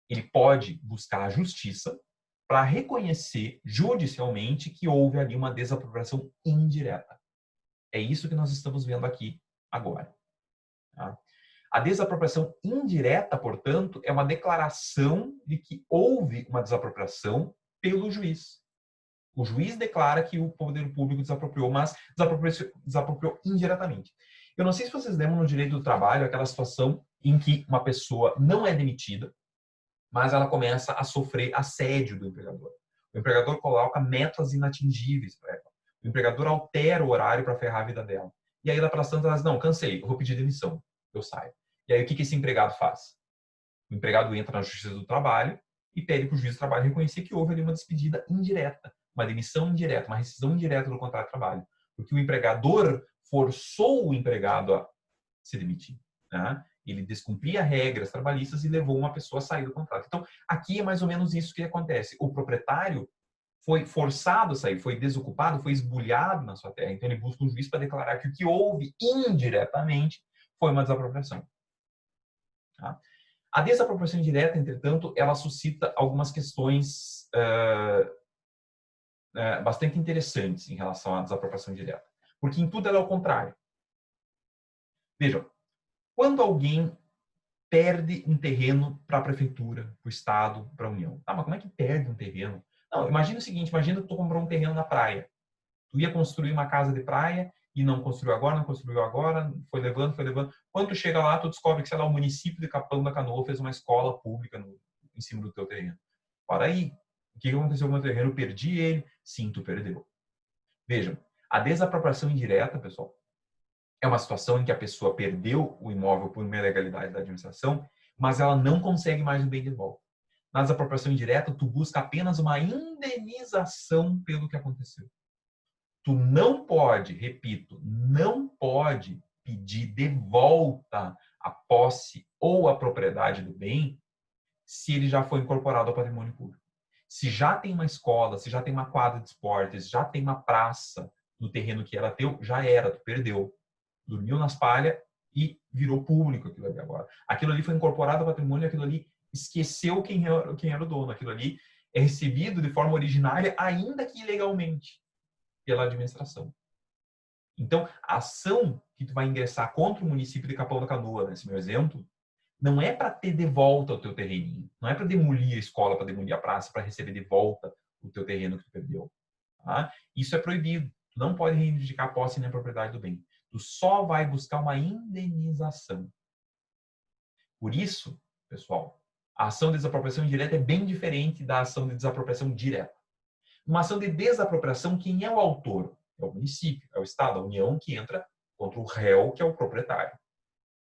Ele pode buscar a justiça para reconhecer judicialmente que houve ali uma desapropriação indireta. É isso que nós estamos vendo aqui agora. Tá? A desapropriação indireta, portanto, é uma declaração de que houve uma desapropriação pelo juiz. O juiz declara que o poder público desapropriou, mas desapropriou indiretamente. Eu não sei se vocês lembram no direito do trabalho aquela situação em que uma pessoa não é demitida, mas ela começa a sofrer assédio do empregador. O empregador coloca metas inatingíveis para ela. O empregador altera o horário para ferrar a vida dela. E aí ela para tanto, ela diz, não, cansei, eu vou pedir demissão, eu saio. E aí o que esse empregado faz? O empregado entra na Justiça do Trabalho e pede para o juiz do trabalho reconhecer que houve ali uma despedida indireta, uma demissão indireta, uma rescisão indireta do contrato de trabalho. Porque o empregador forçou o empregado a se demitir. Né? Ele descumpria regras trabalhistas e levou uma pessoa a sair do contrato. Então, aqui é mais ou menos isso que acontece. O proprietário foi forçado a sair, foi desocupado, foi esbulhado na sua terra. Então, ele busca um juiz para declarar que o que houve indiretamente foi uma desapropriação. Tá? A desapropriação indireta, entretanto, ela suscita algumas questões bastante interessantes em relação à desapropriação direta. Porque em tudo ela é o contrário. Vejam, quando alguém perde um terreno para a prefeitura, para o estado, para a União. Ah, mas como é que perde um terreno? Não, imagina o seguinte, imagina que tu comprou um terreno na praia. Tu ia construir uma casa de praia e não construiu agora, foi levando, foi levando. Quando tu chega lá, tu descobre que, sei lá, o município de Capão da Canoa fez uma escola pública em cima do teu terreno. Para aí, o que aconteceu com o meu terreno? Eu perdi ele? Sim, tu perdeu. Vejam, a desapropriação indireta, pessoal, é uma situação em que a pessoa perdeu o imóvel por uma ilegalidade da administração, mas ela não consegue mais o bem de volta. Na desapropriação indireta, tu busca apenas uma indenização pelo que aconteceu. Tu não pode, repito, não pode pedir de volta a posse ou a propriedade do bem se ele já foi incorporado ao patrimônio público. Se já tem uma escola, se já tem uma quadra de esportes, já tem uma praça no terreno que era teu, já era, tu perdeu. Dormiu nas palhas e virou público aquilo ali agora. Aquilo ali foi incorporado ao patrimônio, aquilo ali esqueceu quem era o dono. Aquilo ali é recebido de forma originária, ainda que ilegalmente, pela administração. Então, a ação que tu vai ingressar contra o município de Capão da Canoa, nesse meu exemplo, não é para ter de volta o teu terreninho, não é para demolir a escola, para demolir a praça, para receber de volta o teu terreno que tu perdeu. Tá? Isso é proibido. Tu não pode reivindicar a posse nem a propriedade do bem. Tu só vai buscar uma indenização. Por isso, pessoal, a ação de desapropriação indireta é bem diferente da ação de desapropriação direta. Uma ação de desapropriação, quem é o autor? É o município, é o Estado, a União, que entra contra o réu, que é o proprietário.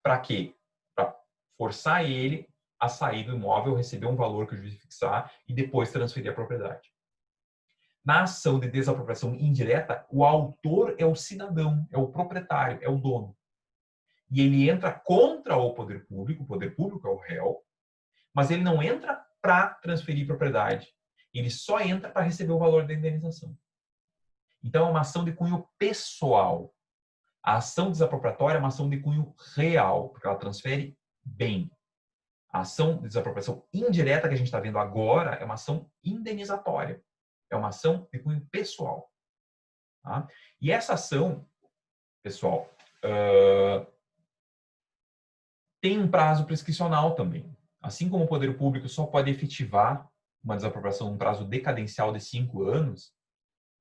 Para quê? Para forçar ele a sair do imóvel, receber um valor que o juiz fixar e depois transferir a propriedade. Na ação de desapropriação indireta, o autor é o cidadão, é o proprietário, é o dono. E ele entra contra o poder público é o réu, mas ele não entra para transferir propriedade. Ele só entra para receber o valor da indenização. Então, é uma ação de cunho pessoal. A ação desapropriatória é uma ação de cunho real, porque ela transfere bem. A ação de desapropriação indireta que a gente está vendo agora é uma ação indenizatória. É uma ação de cunho pessoal. Tá? E essa ação, pessoal, tem um prazo prescricional também. Assim como o poder público só pode efetivar uma desapropriação num prazo decadencial de 5 anos,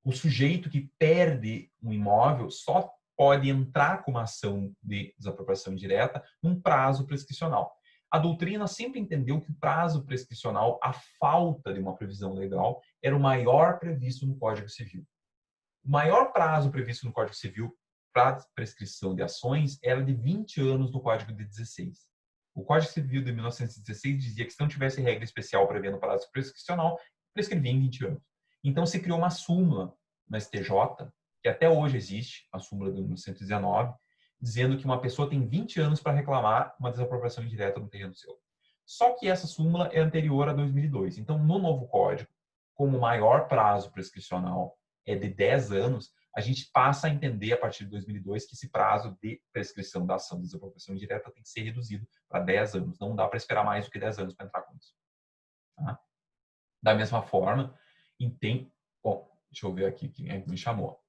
o sujeito que perde um imóvel só pode entrar com uma ação de desapropriação indireta num prazo prescricional. A doutrina sempre entendeu que o prazo prescricional, a falta de uma previsão legal, era o maior previsto no Código Civil. O maior prazo previsto no Código Civil para prescrição de ações era de 20 anos no Código de 16. O Código Civil de 1916 dizia que se não tivesse regra especial prevendo prazo prescricional, prescrevia em 20 anos. Então se criou uma súmula na STJ, que até hoje existe, a súmula de 1919, dizendo que uma pessoa tem 20 anos para reclamar uma desapropriação indireta no terreno seu. Só que essa súmula é anterior a 2002. Então, no novo Código, como o maior prazo prescricional é de 10 anos, a gente passa a entender, a partir de 2002, que esse prazo de prescrição da ação de desapropriação indireta tem que ser reduzido para 10 anos. Não dá para esperar mais do que 10 anos para entrar com isso. Tá? Da mesma forma, Bom, deixa eu ver aqui quem me chamou.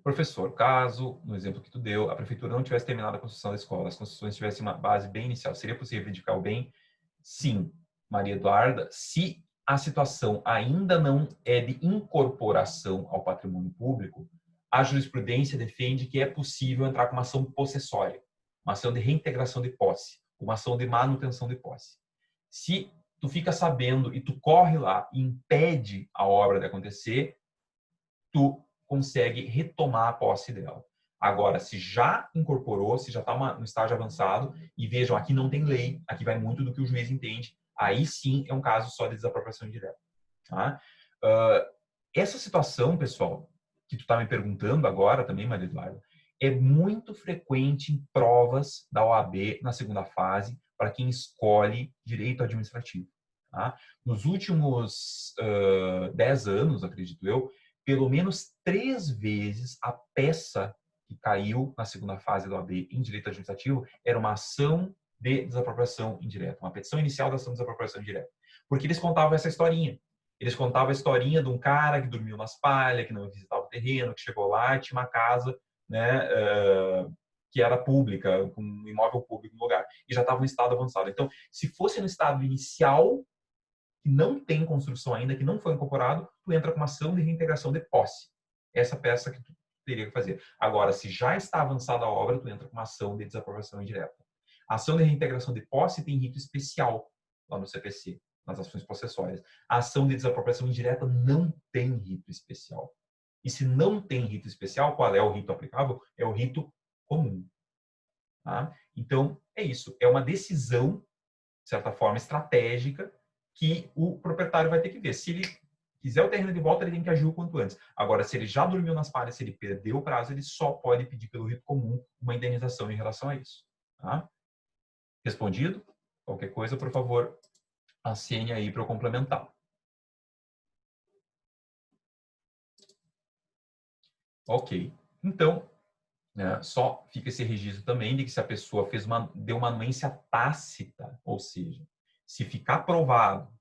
Professor, caso, no exemplo que tu deu, a prefeitura não tivesse terminado a construção da escola, as construções tivessem uma base bem inicial, seria possível reivindicar o bem? Sim, Maria Eduarda, se a situação ainda não é de incorporação ao patrimônio público, a jurisprudência defende que é possível entrar com uma ação possessória, uma ação de reintegração de posse, uma ação de manutenção de posse. Se tu fica sabendo e tu corre lá e impede a obra de acontecer, tu consegue retomar a posse dela. Agora, se já incorporou, se já está no estágio avançado, e vejam, aqui não tem lei, aqui vai muito do que o juiz entende, aí sim é um caso só de desapropriação indireta. Tá? Essa situação, pessoal, que tu está me perguntando agora também, Maria Eduarda, é muito frequente em provas da OAB na segunda fase, para quem escolhe direito administrativo. Tá? Nos últimos 10 anos, acredito eu, pelo menos 3 vezes a peça que caiu na segunda fase da OAB em direito administrativo era uma ação de desapropriação indireta, uma petição inicial da ação de desapropriação indireta. Porque eles contavam essa historinha. Eles contavam a historinha de um cara que dormiu nas palhas, que não visitava o terreno, que chegou lá e tinha uma casa, né, que era pública, com um imóvel público no lugar, e já estava em estado avançado. Então, se fosse no estado inicial, que não tem construção ainda, que não foi incorporado, tu entra com uma ação de reintegração de posse. Essa peça que tu teria que fazer. Agora, se já está avançada a obra, tu entra com uma ação de desapropriação indireta. A ação de reintegração de posse tem rito especial lá no CPC, nas ações possessórias. A ação de desapropriação indireta não tem rito especial. E se não tem rito especial, qual é o rito aplicável? É o rito comum. Tá? Então, é isso. É uma decisão, de certa forma, estratégica, que o proprietário vai ter que ver. Se ele quiser o terreno de volta, ele tem que agir o quanto antes. Agora, se ele já dormiu nas palhas, se ele perdeu o prazo, ele só pode pedir pelo rito comum uma indenização em relação a isso. Tá? Respondido? Qualquer coisa, por favor, acene aí para eu complementar. Ok. Então, só fica esse registro também de que se a pessoa deu uma anuência tácita, ou seja, se ficar provado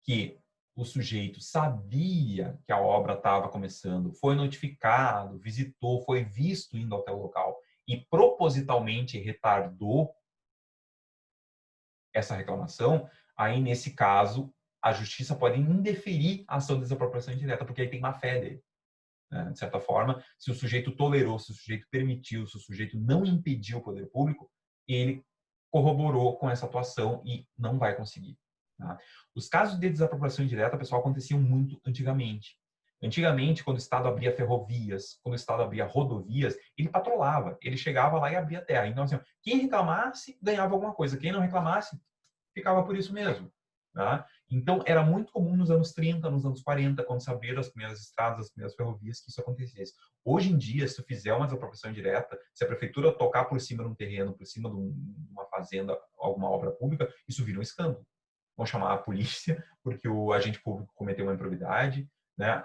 que o sujeito sabia que a obra estava começando, foi notificado, visitou, foi visto indo até o local e propositalmente retardou essa reclamação, aí nesse caso a justiça pode indeferir a ação de desapropriação indireta, porque aí tem má fé dele. De certa forma, se o sujeito tolerou, se o sujeito permitiu, se o sujeito não impediu o poder público, ele corroborou com essa atuação e não vai conseguir. Tá? Os casos de desapropriação indireta, pessoal, aconteciam muito antigamente. Antigamente, quando o Estado abria ferrovias, quando o Estado abria rodovias, ele patrolava, ele chegava lá e abria terra. Então, assim, quem reclamasse, ganhava alguma coisa. Quem não reclamasse, ficava por isso mesmo. Tá? Então, era muito comum nos anos 30, nos anos 40, quando se abriram as primeiras estradas, as primeiras ferrovias, que isso acontecesse. Hoje em dia, se tu fizer uma desapropriação direta, se a prefeitura tocar por cima de um terreno, por cima de uma fazenda, alguma obra pública, isso vira um escândalo. Vão chamar a polícia, porque o agente público cometeu uma improbidade, né?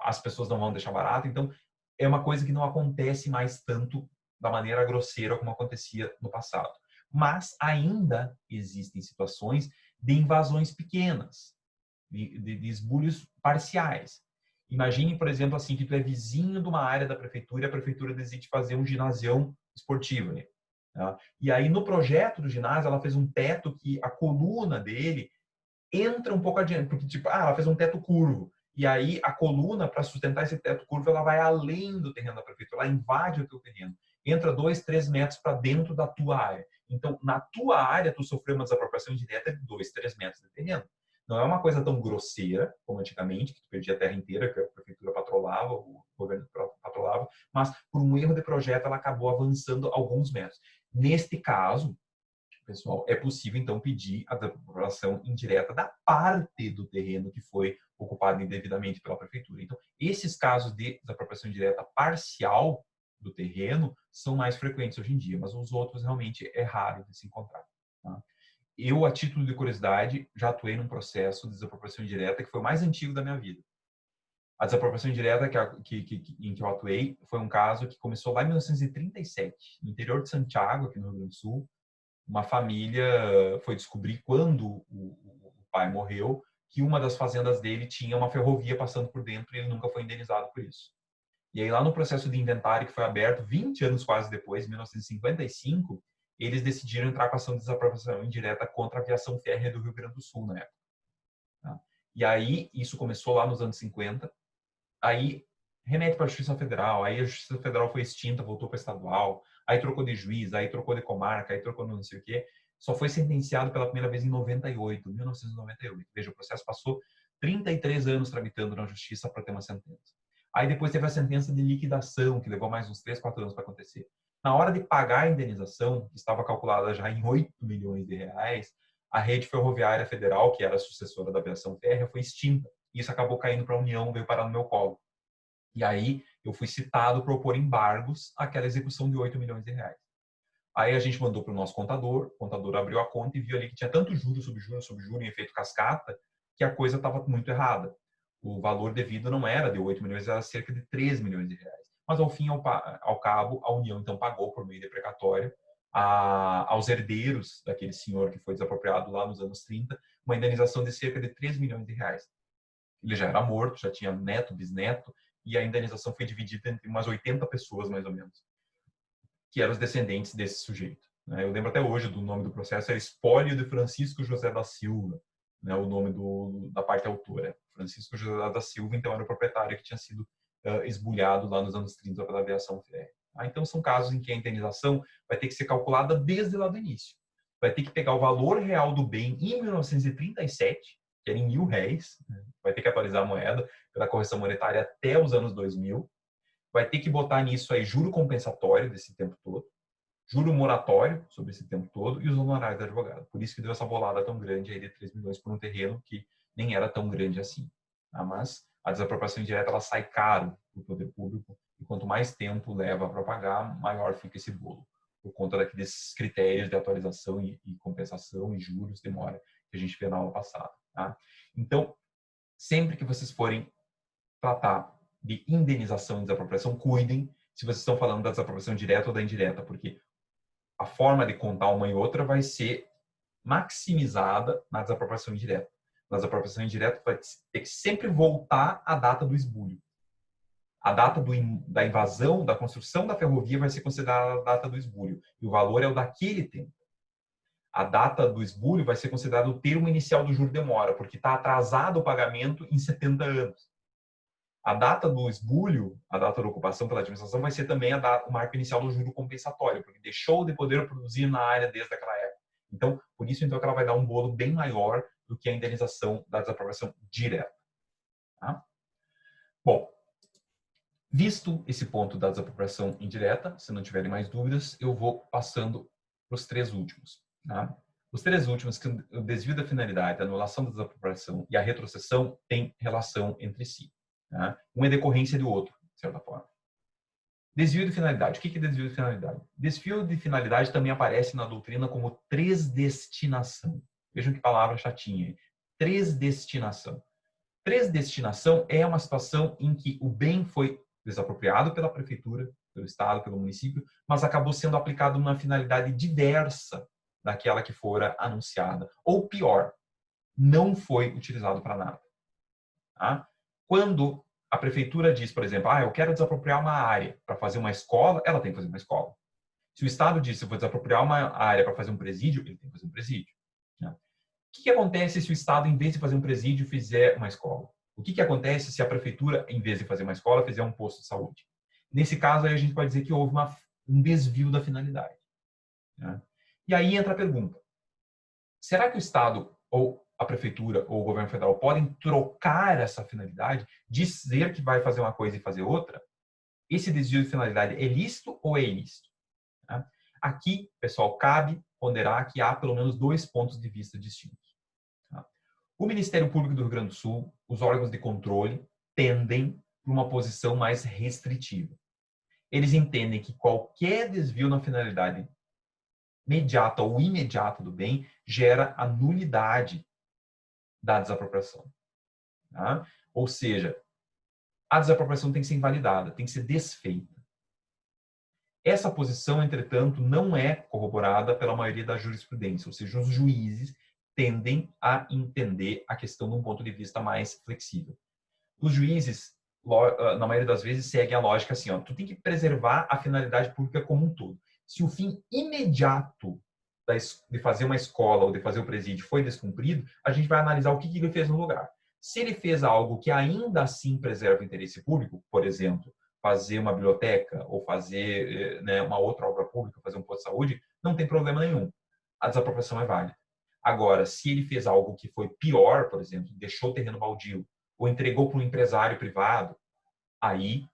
As pessoas não vão deixar barato. Então, é uma coisa que não acontece mais tanto da maneira grosseira como acontecia no passado. Mas ainda existem situações de invasões pequenas, de esbulhos parciais. Imagine, por exemplo, assim, que tu é vizinho de uma área da prefeitura e a prefeitura decide fazer um ginásio esportivo, né? Tá? E aí, no projeto do ginásio, ela fez um teto que a coluna dele entra um pouco adiante, porque tipo, ela fez um teto curvo, e aí a coluna, para sustentar esse teto curvo, ela vai além do terreno da prefeitura, ela invade o teu terreno, entra 2, 3 metros para dentro da tua área. Então, na tua área, tu sofreu uma desapropriação indireta de 2, 3 metros de terreno. Não é uma coisa tão grosseira como antigamente, que tu perdia a terra inteira, que a prefeitura patrolava, o governo patrolava, mas por um erro de projeto ela acabou avançando alguns metros. Neste caso, pessoal, é possível então pedir a desapropriação indireta da parte do terreno que foi ocupado indevidamente pela prefeitura. Então, esses casos de desapropriação indireta parcial do terreno são mais frequentes hoje em dia, mas os outros realmente é raro de se encontrar. Tá? Eu, a título de curiosidade, já atuei num processo de desapropriação indireta que foi o mais antigo da minha vida. A desapropriação indireta em que eu atuei foi um caso que começou lá em 1937, no interior de Santiago, aqui no Rio Grande do Sul. Uma família foi descobrir quando o pai morreu que uma das fazendas dele tinha uma ferrovia passando por dentro e ele nunca foi indenizado por isso. E aí lá no processo de inventário que foi aberto 20 anos quase depois, em 1955, eles decidiram entrar com ação de desapropriação indireta contra a aviação férrea do Rio Grande do Sul na época. Tá? E aí isso começou lá nos anos 50, aí remete para a Justiça Federal, aí a Justiça Federal foi extinta, voltou para estadual, aí trocou de juiz, aí trocou de comarca, aí trocou não sei o quê. Só foi sentenciado pela primeira vez em 1998. Veja, o processo passou 33 anos tramitando na justiça para ter uma sentença. Aí depois teve a sentença de liquidação, que levou mais uns 3, 4 anos para acontecer. Na hora de pagar a indenização, que estava calculada já em 8 milhões de reais, a Rede Ferroviária Federal, que era a sucessora da aviação férrea, foi extinta. Isso acabou caindo para a União, veio parar no meu colo. E aí eu fui citado para opor embargos àquela execução de 8 milhões de reais. Aí a gente mandou para o nosso contador, o contador abriu a conta e viu ali que tinha tanto juros sobre juros sobre juros em efeito cascata, que a coisa estava muito errada. O valor devido não era de 8 milhões, era cerca de 3 milhões de reais. Mas ao fim e ao cabo, a União então pagou por meio de precatório aos herdeiros daquele senhor que foi desapropriado lá nos anos 30, uma indenização de cerca de 3 milhões de reais. Ele já era morto, já tinha neto, bisneto, e a indenização foi dividida entre umas 80 pessoas, mais ou menos, que eram os descendentes desse sujeito. Eu lembro até hoje do nome do processo, é Espólio de Francisco José da Silva, o nome da parte autora. Francisco José da Silva, então, era o proprietário que tinha sido esbulhado lá nos anos 30 pela aviação férrea. Então, são casos em que a indenização vai ter que ser calculada desde lá do início. Vai ter que pegar o valor real do bem em 1937, que era em R$ 1.000, vai ter que atualizar a moeda pela correção monetária até os anos 2000, vai ter que botar nisso aí juro compensatório desse tempo todo, juro moratório sobre esse tempo todo e os honorários do advogado. Por isso que deu essa bolada tão grande aí de 3 milhões por um terreno que nem era tão grande assim. Tá? Mas a desapropriação indireta ela sai caro para o poder público e quanto mais tempo leva para pagar, maior fica esse bolo, por conta daqueles critérios de atualização e compensação e juros demora que a gente vê na aula passada. Tá? Então, sempre que vocês forem tratar de indenização e desapropriação, cuidem se vocês estão falando da desapropriação direta ou da indireta, porque a forma de contar uma e outra vai ser maximizada na desapropriação indireta. Na desapropriação indireta vai ter que sempre voltar à data do esbulho. A data da invasão, da construção da ferrovia vai ser considerada a data do esbulho, e o valor é o daquele tempo. A data do esbulho vai ser considerado o termo inicial do juro de mora, porque está atrasado o pagamento em 70 anos. A data do esbulho, a data da ocupação pela administração, vai ser também o marco inicial do juro compensatório, porque deixou de poder produzir na área desde aquela época. Então, por isso, então, que ela vai dar um bolo bem maior do que a indenização da desapropriação direta. Tá? Bom, visto esse ponto da desapropriação indireta, se não tiverem mais dúvidas, eu vou passando para os 3 últimos. Tá? Os 3 últimos, que o desvio da finalidade, a anulação da desapropriação e a retrocessão, têm relação entre si. Tá? Um é decorrência do outro, de certa forma. Desvio de finalidade. O que é desvio de finalidade? Desvio de finalidade também aparece na doutrina como tresdestinação. Vejam que palavra chatinha. Tresdestinação. Tresdestinação é uma situação em que o bem foi desapropriado pela prefeitura, pelo estado, pelo município, mas acabou sendo aplicado numa finalidade diversa daquela que fora anunciada. Ou pior, não foi utilizado para nada. Tá? Quando a prefeitura diz, por exemplo, eu quero desapropriar uma área para fazer uma escola, ela tem que fazer uma escola. Se o Estado diz, eu vou desapropriar uma área para fazer um presídio, ele tem que fazer um presídio. Né? que acontece se o Estado, em vez de fazer um presídio, fizer uma escola? O que acontece se a prefeitura, em vez de fazer uma escola, fizer um posto de saúde? Nesse caso, aí a gente pode dizer que houve um desvio da finalidade. Né? E aí entra a pergunta: será que o Estado, ou a prefeitura, ou o governo federal podem trocar essa finalidade, dizer que vai fazer uma coisa e fazer outra? Esse desvio de finalidade é lícito ou é ilícito? Né? Aqui, pessoal, cabe ponderar que há pelo menos 2 pontos de vista distintos. Tá? O Ministério Público do Rio Grande do Sul, os órgãos de controle, tendem para uma posição mais restritiva. Eles entendem que qualquer desvio na finalidade imediata ou imediata do bem gera a nulidade da desapropriação. Tá? Ou seja, a desapropriação tem que ser invalidada, tem que ser desfeita. Essa posição, entretanto, não é corroborada pela maioria da jurisprudência, ou seja, os juízes tendem a entender a questão de um ponto de vista mais flexível. Os juízes, na maioria das vezes, seguem a lógica assim, ó, tu tem que preservar a finalidade pública como um todo. Se o fim imediato de fazer uma escola ou de fazer o presídio foi descumprido, a gente vai analisar o que ele fez no lugar. Se ele fez algo que ainda assim preserva o interesse público, por exemplo, fazer uma biblioteca ou fazer, né, uma outra obra pública, fazer um posto de saúde, não tem problema nenhum. A desapropriação é válida. Agora, se ele fez algo que foi pior, por exemplo, deixou o terreno baldio ou entregou para um empresário privado, aí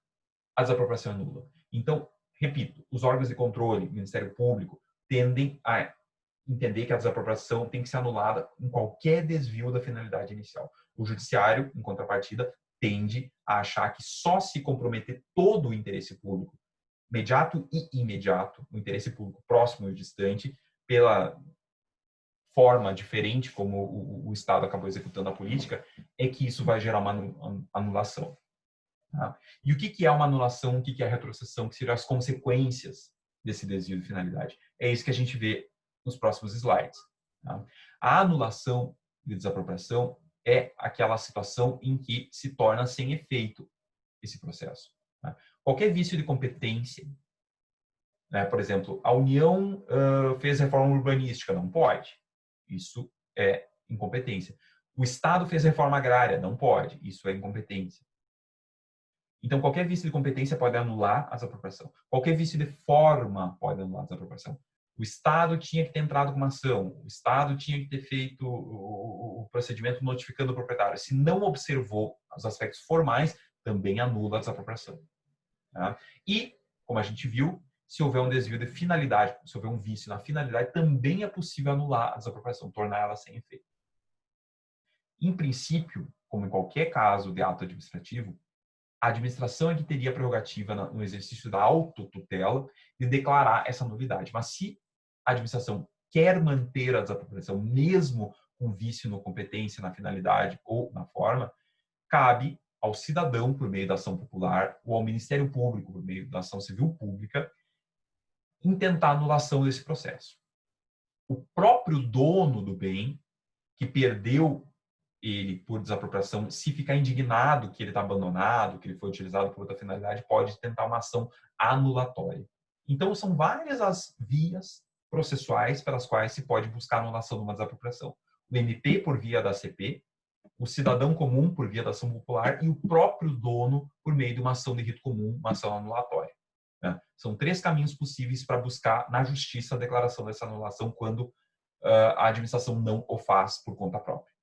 a desapropriação é nula. Então, repito, os órgãos de controle, Ministério Público, tendem a entender que a desapropriação tem que ser anulada em qualquer desvio da finalidade inicial. O judiciário, em contrapartida, tende a achar que só se comprometer todo o interesse público, imediato e imediato, o interesse público próximo e distante, pela forma diferente como o Estado acabou executando a política, é que isso vai gerar uma anulação. Tá? E o que é uma anulação, o que é a retrocessão, que seriam as consequências desse desvio de finalidade? É isso que a gente vê nos próximos slides. Tá? A anulação de desapropriação é aquela situação em que se torna sem efeito esse processo. Tá? Qualquer vício de competência, né? Por exemplo, a União fez reforma urbanística, não pode. Isso é incompetência. O Estado fez reforma agrária, não pode. Isso é incompetência. Então, qualquer vício de competência pode anular a desapropriação. Qualquer vício de forma pode anular a desapropriação. O Estado tinha que ter entrado com uma ação. O Estado tinha que ter feito o procedimento notificando o proprietário. Se não observou os aspectos formais, também anula a desapropriação. Tá? E, como a gente viu, se houver um desvio de finalidade, se houver um vício na finalidade, também é possível anular a desapropriação, tornar ela sem efeito. Em princípio, como em qualquer caso de ato administrativo, a administração é que teria a prerrogativa no exercício da autotutela de declarar essa nulidade. Mas se a administração quer manter a desapropriação, mesmo com vício na competência, na finalidade ou na forma, cabe ao cidadão, por meio da ação popular, ou ao Ministério Público, por meio da ação civil pública, intentar a anulação desse processo. O próprio dono do bem, que perdeu ele por desapropriação, se ficar indignado que ele está abandonado, que ele foi utilizado por outra finalidade, pode tentar uma ação anulatória. Então, são várias as vias processuais pelas quais se pode buscar a anulação de uma desapropriação. O MP por via da ACP, o cidadão comum por via da ação popular e o próprio dono por meio de uma ação de rito comum, uma ação anulatória. São 3 caminhos possíveis para buscar na justiça a declaração dessa anulação quando a administração não o faz por conta própria.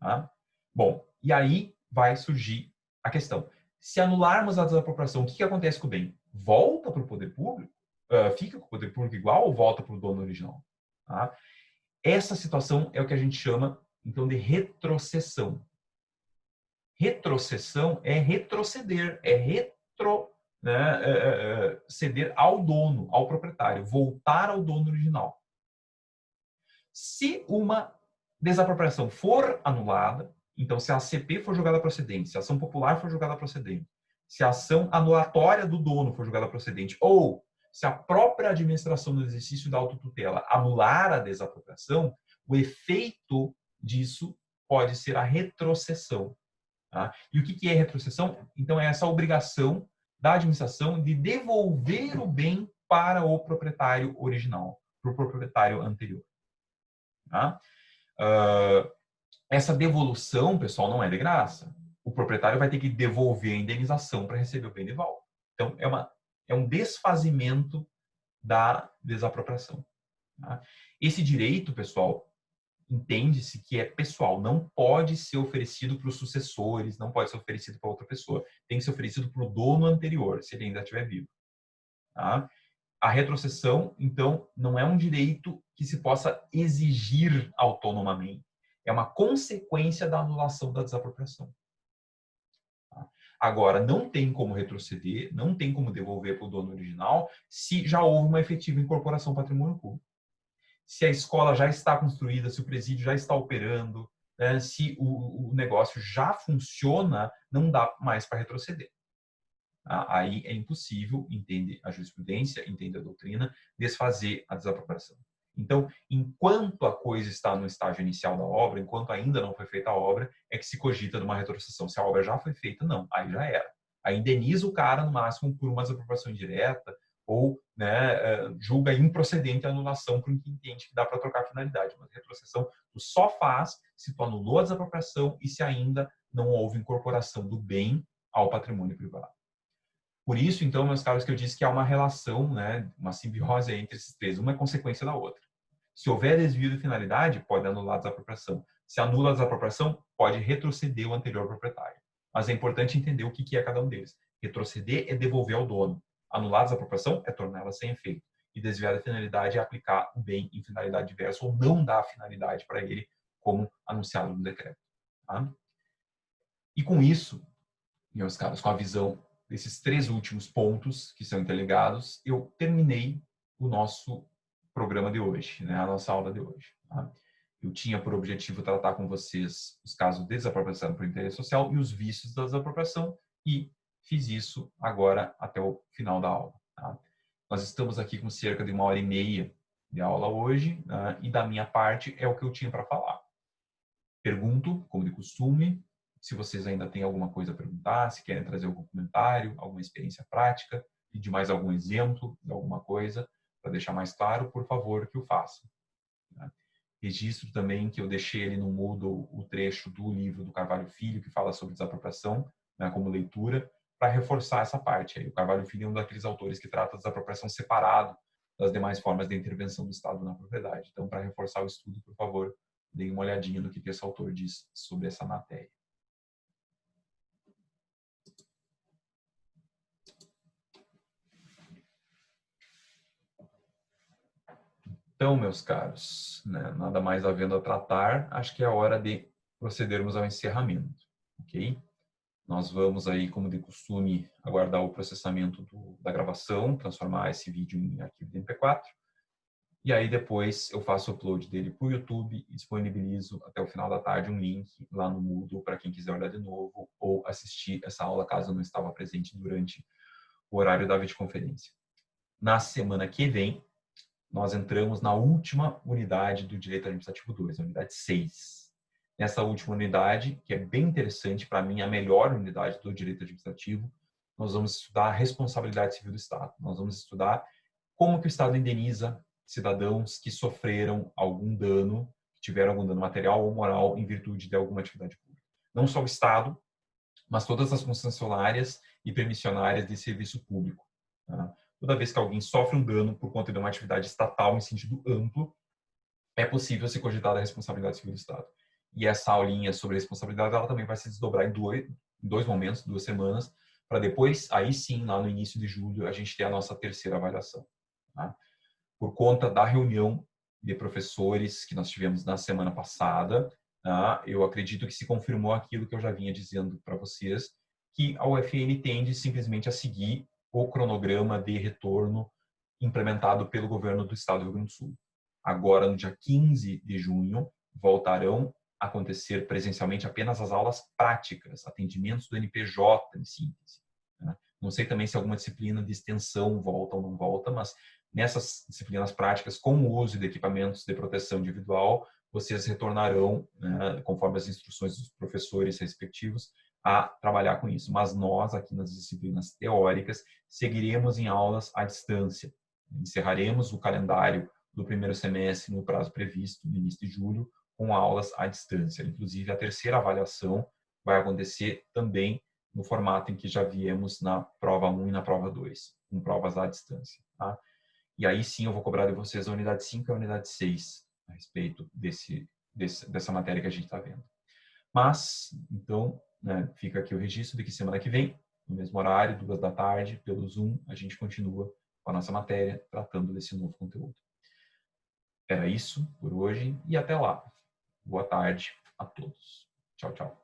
Tá? Bom, e aí vai surgir a questão. Se anularmos a desapropriação, o que acontece com o bem? Volta para o poder público? Fica com o poder público igual ou volta para o dono original? Tá? Essa situação é o que a gente chama, então, de retrocessão. Retrocessão é retroceder, ceder ao dono, ao proprietário, voltar ao dono original. Se uma desapropriação for anulada, então se a ACP for julgada procedente, se a ação popular for julgada procedente, se a ação anulatória do dono for julgada procedente, ou se a própria administração no exercício da autotutela anular a desapropriação, o efeito disso pode ser a retrocessão. Tá? E o que é retrocessão? Então é essa obrigação da administração de devolver o bem para o proprietário original, para o proprietário anterior. Tá? Essa devolução, pessoal, não é de graça. O proprietário vai ter que devolver a indenização para receber o bem de volta. Então, é um desfazimento da desapropriação. Tá? Esse direito, pessoal, entende-se que é pessoal, não pode ser oferecido para os sucessores, não pode ser oferecido para outra pessoa. Tem que ser oferecido para o dono anterior, se ele ainda estiver vivo. Tá? A retrocessão, então, não é um direito que se possa exigir autonomamente. É uma consequência da anulação da desapropriação. Tá? Agora, não tem como retroceder, não tem como devolver para o dono original se já houve uma efetiva incorporação ao patrimônio público. Se a escola já está construída, se o presídio já está operando, né, se o negócio já funciona, não dá mais para retroceder. Aí é impossível, entende a jurisprudência, entende a doutrina, desfazer a desapropriação. Então, enquanto a coisa está no estágio inicial da obra, enquanto ainda não foi feita a obra, é que se cogita de uma retrocessão. Se a obra já foi feita, não, aí já era. Aí indeniza o cara, no máximo, por uma desapropriação indireta, ou né, julga improcedente a anulação por que entende que dá para trocar a finalidade. Mas a retrocessão tu só faz se tu anulou a desapropriação e se ainda não houve incorporação do bem ao patrimônio privado. Por isso, então, meus caros, que eu disse que há uma relação, né, uma simbiose entre esses três, uma é consequência da outra. Se houver desvio de finalidade, pode anular a desapropriação. Se anula a desapropriação, pode retroceder o anterior proprietário. Mas é importante entender o que é cada um deles. Retroceder é devolver ao dono. Anular a desapropriação é torná-la sem efeito. E desviar da finalidade é aplicar o bem em finalidade diversa ou não dar finalidade para ele, como anunciado no decreto. Tá? E com isso, meus caros, com a visão desses três últimos pontos que são interligados, eu terminei o nosso programa de hoje, né, a nossa aula de hoje. Tá? Eu tinha por objetivo tratar com vocês os casos de desapropriação por interesse social e os vícios da desapropriação e fiz isso agora até o final da aula. Tá? Nós estamos aqui com cerca de 1h30 de aula hoje, né, e da minha parte é o que eu tinha para falar. Pergunto, como de costume, se vocês ainda têm alguma coisa a perguntar, se querem trazer algum comentário, alguma experiência prática, pedir mais algum exemplo de alguma coisa, para deixar mais claro, por favor, que o façam. Registro também que eu deixei ali no Moodle o trecho do livro do Carvalho Filho, que fala sobre desapropriação, né, como leitura, para reforçar essa parte. Aí, o Carvalho Filho é um daqueles autores que trata a desapropriação separado das demais formas de intervenção do Estado na propriedade. Então, para reforçar o estudo, por favor, deem uma olhadinha no que esse autor diz sobre essa matéria. Então, meus caros, né, nada mais havendo a tratar, acho que é a hora de procedermos ao encerramento, ok? Nós vamos aí, como de costume, aguardar o processamento da gravação, transformar esse vídeo em arquivo de MP4, e aí depois eu faço o upload dele para o YouTube e disponibilizo até o final da tarde um link lá no Moodle para quem quiser olhar de novo ou assistir essa aula caso eu não estava presente durante o horário da videoconferência. Na semana que vem, nós entramos na última unidade do Direito Administrativo 2, a unidade 6. Nessa última unidade, que é bem interessante, para mim, a melhor unidade do Direito Administrativo, nós vamos estudar a responsabilidade civil do Estado. Nós vamos estudar como que o Estado indeniza cidadãos que sofreram algum dano, que tiveram algum dano material ou moral em virtude de alguma atividade pública. Não só o Estado, mas todas as concessionárias e permissionárias de serviço público. Tá? Toda vez que alguém sofre um dano por conta de uma atividade estatal em sentido amplo, é possível se cogitar da responsabilidade civil do Estado. E essa aulinha sobre responsabilidade, ela também vai se desdobrar em dois momentos, 2 semanas, para depois, aí sim, lá no início de julho, a gente ter a nossa terceira avaliação. Tá? Por conta da reunião de professores que nós tivemos na semana passada, tá? Eu acredito que se confirmou aquilo que eu já vinha dizendo para vocês, que a UFN tende simplesmente a seguir o cronograma de retorno implementado pelo governo do estado do Rio Grande do Sul. Agora, no dia 15 de junho, voltarão a acontecer presencialmente apenas as aulas práticas, atendimentos do NPJ, em síntese. Não sei também se alguma disciplina de extensão volta ou não volta, mas nessas disciplinas práticas, com o uso de equipamentos de proteção individual, vocês retornarão, né, conforme as instruções dos professores respectivos, a trabalhar com isso. Mas nós, aqui nas disciplinas teóricas, seguiremos em aulas à distância. Encerraremos o calendário do primeiro semestre no prazo previsto, no início de julho, com aulas à distância. Inclusive, a terceira avaliação vai acontecer também no formato em que já viemos na prova 1 e na prova 2, com provas à distância. Tá? E aí sim eu vou cobrar de vocês a unidade 5 e a unidade 6 a respeito dessa matéria que a gente está vendo. Mas, então, né, fica aqui o registro de que semana que vem, no mesmo horário, 2 da tarde, pelo Zoom, a gente continua com a nossa matéria, tratando desse novo conteúdo. Era isso por hoje e até lá. Boa tarde a todos. Tchau, tchau.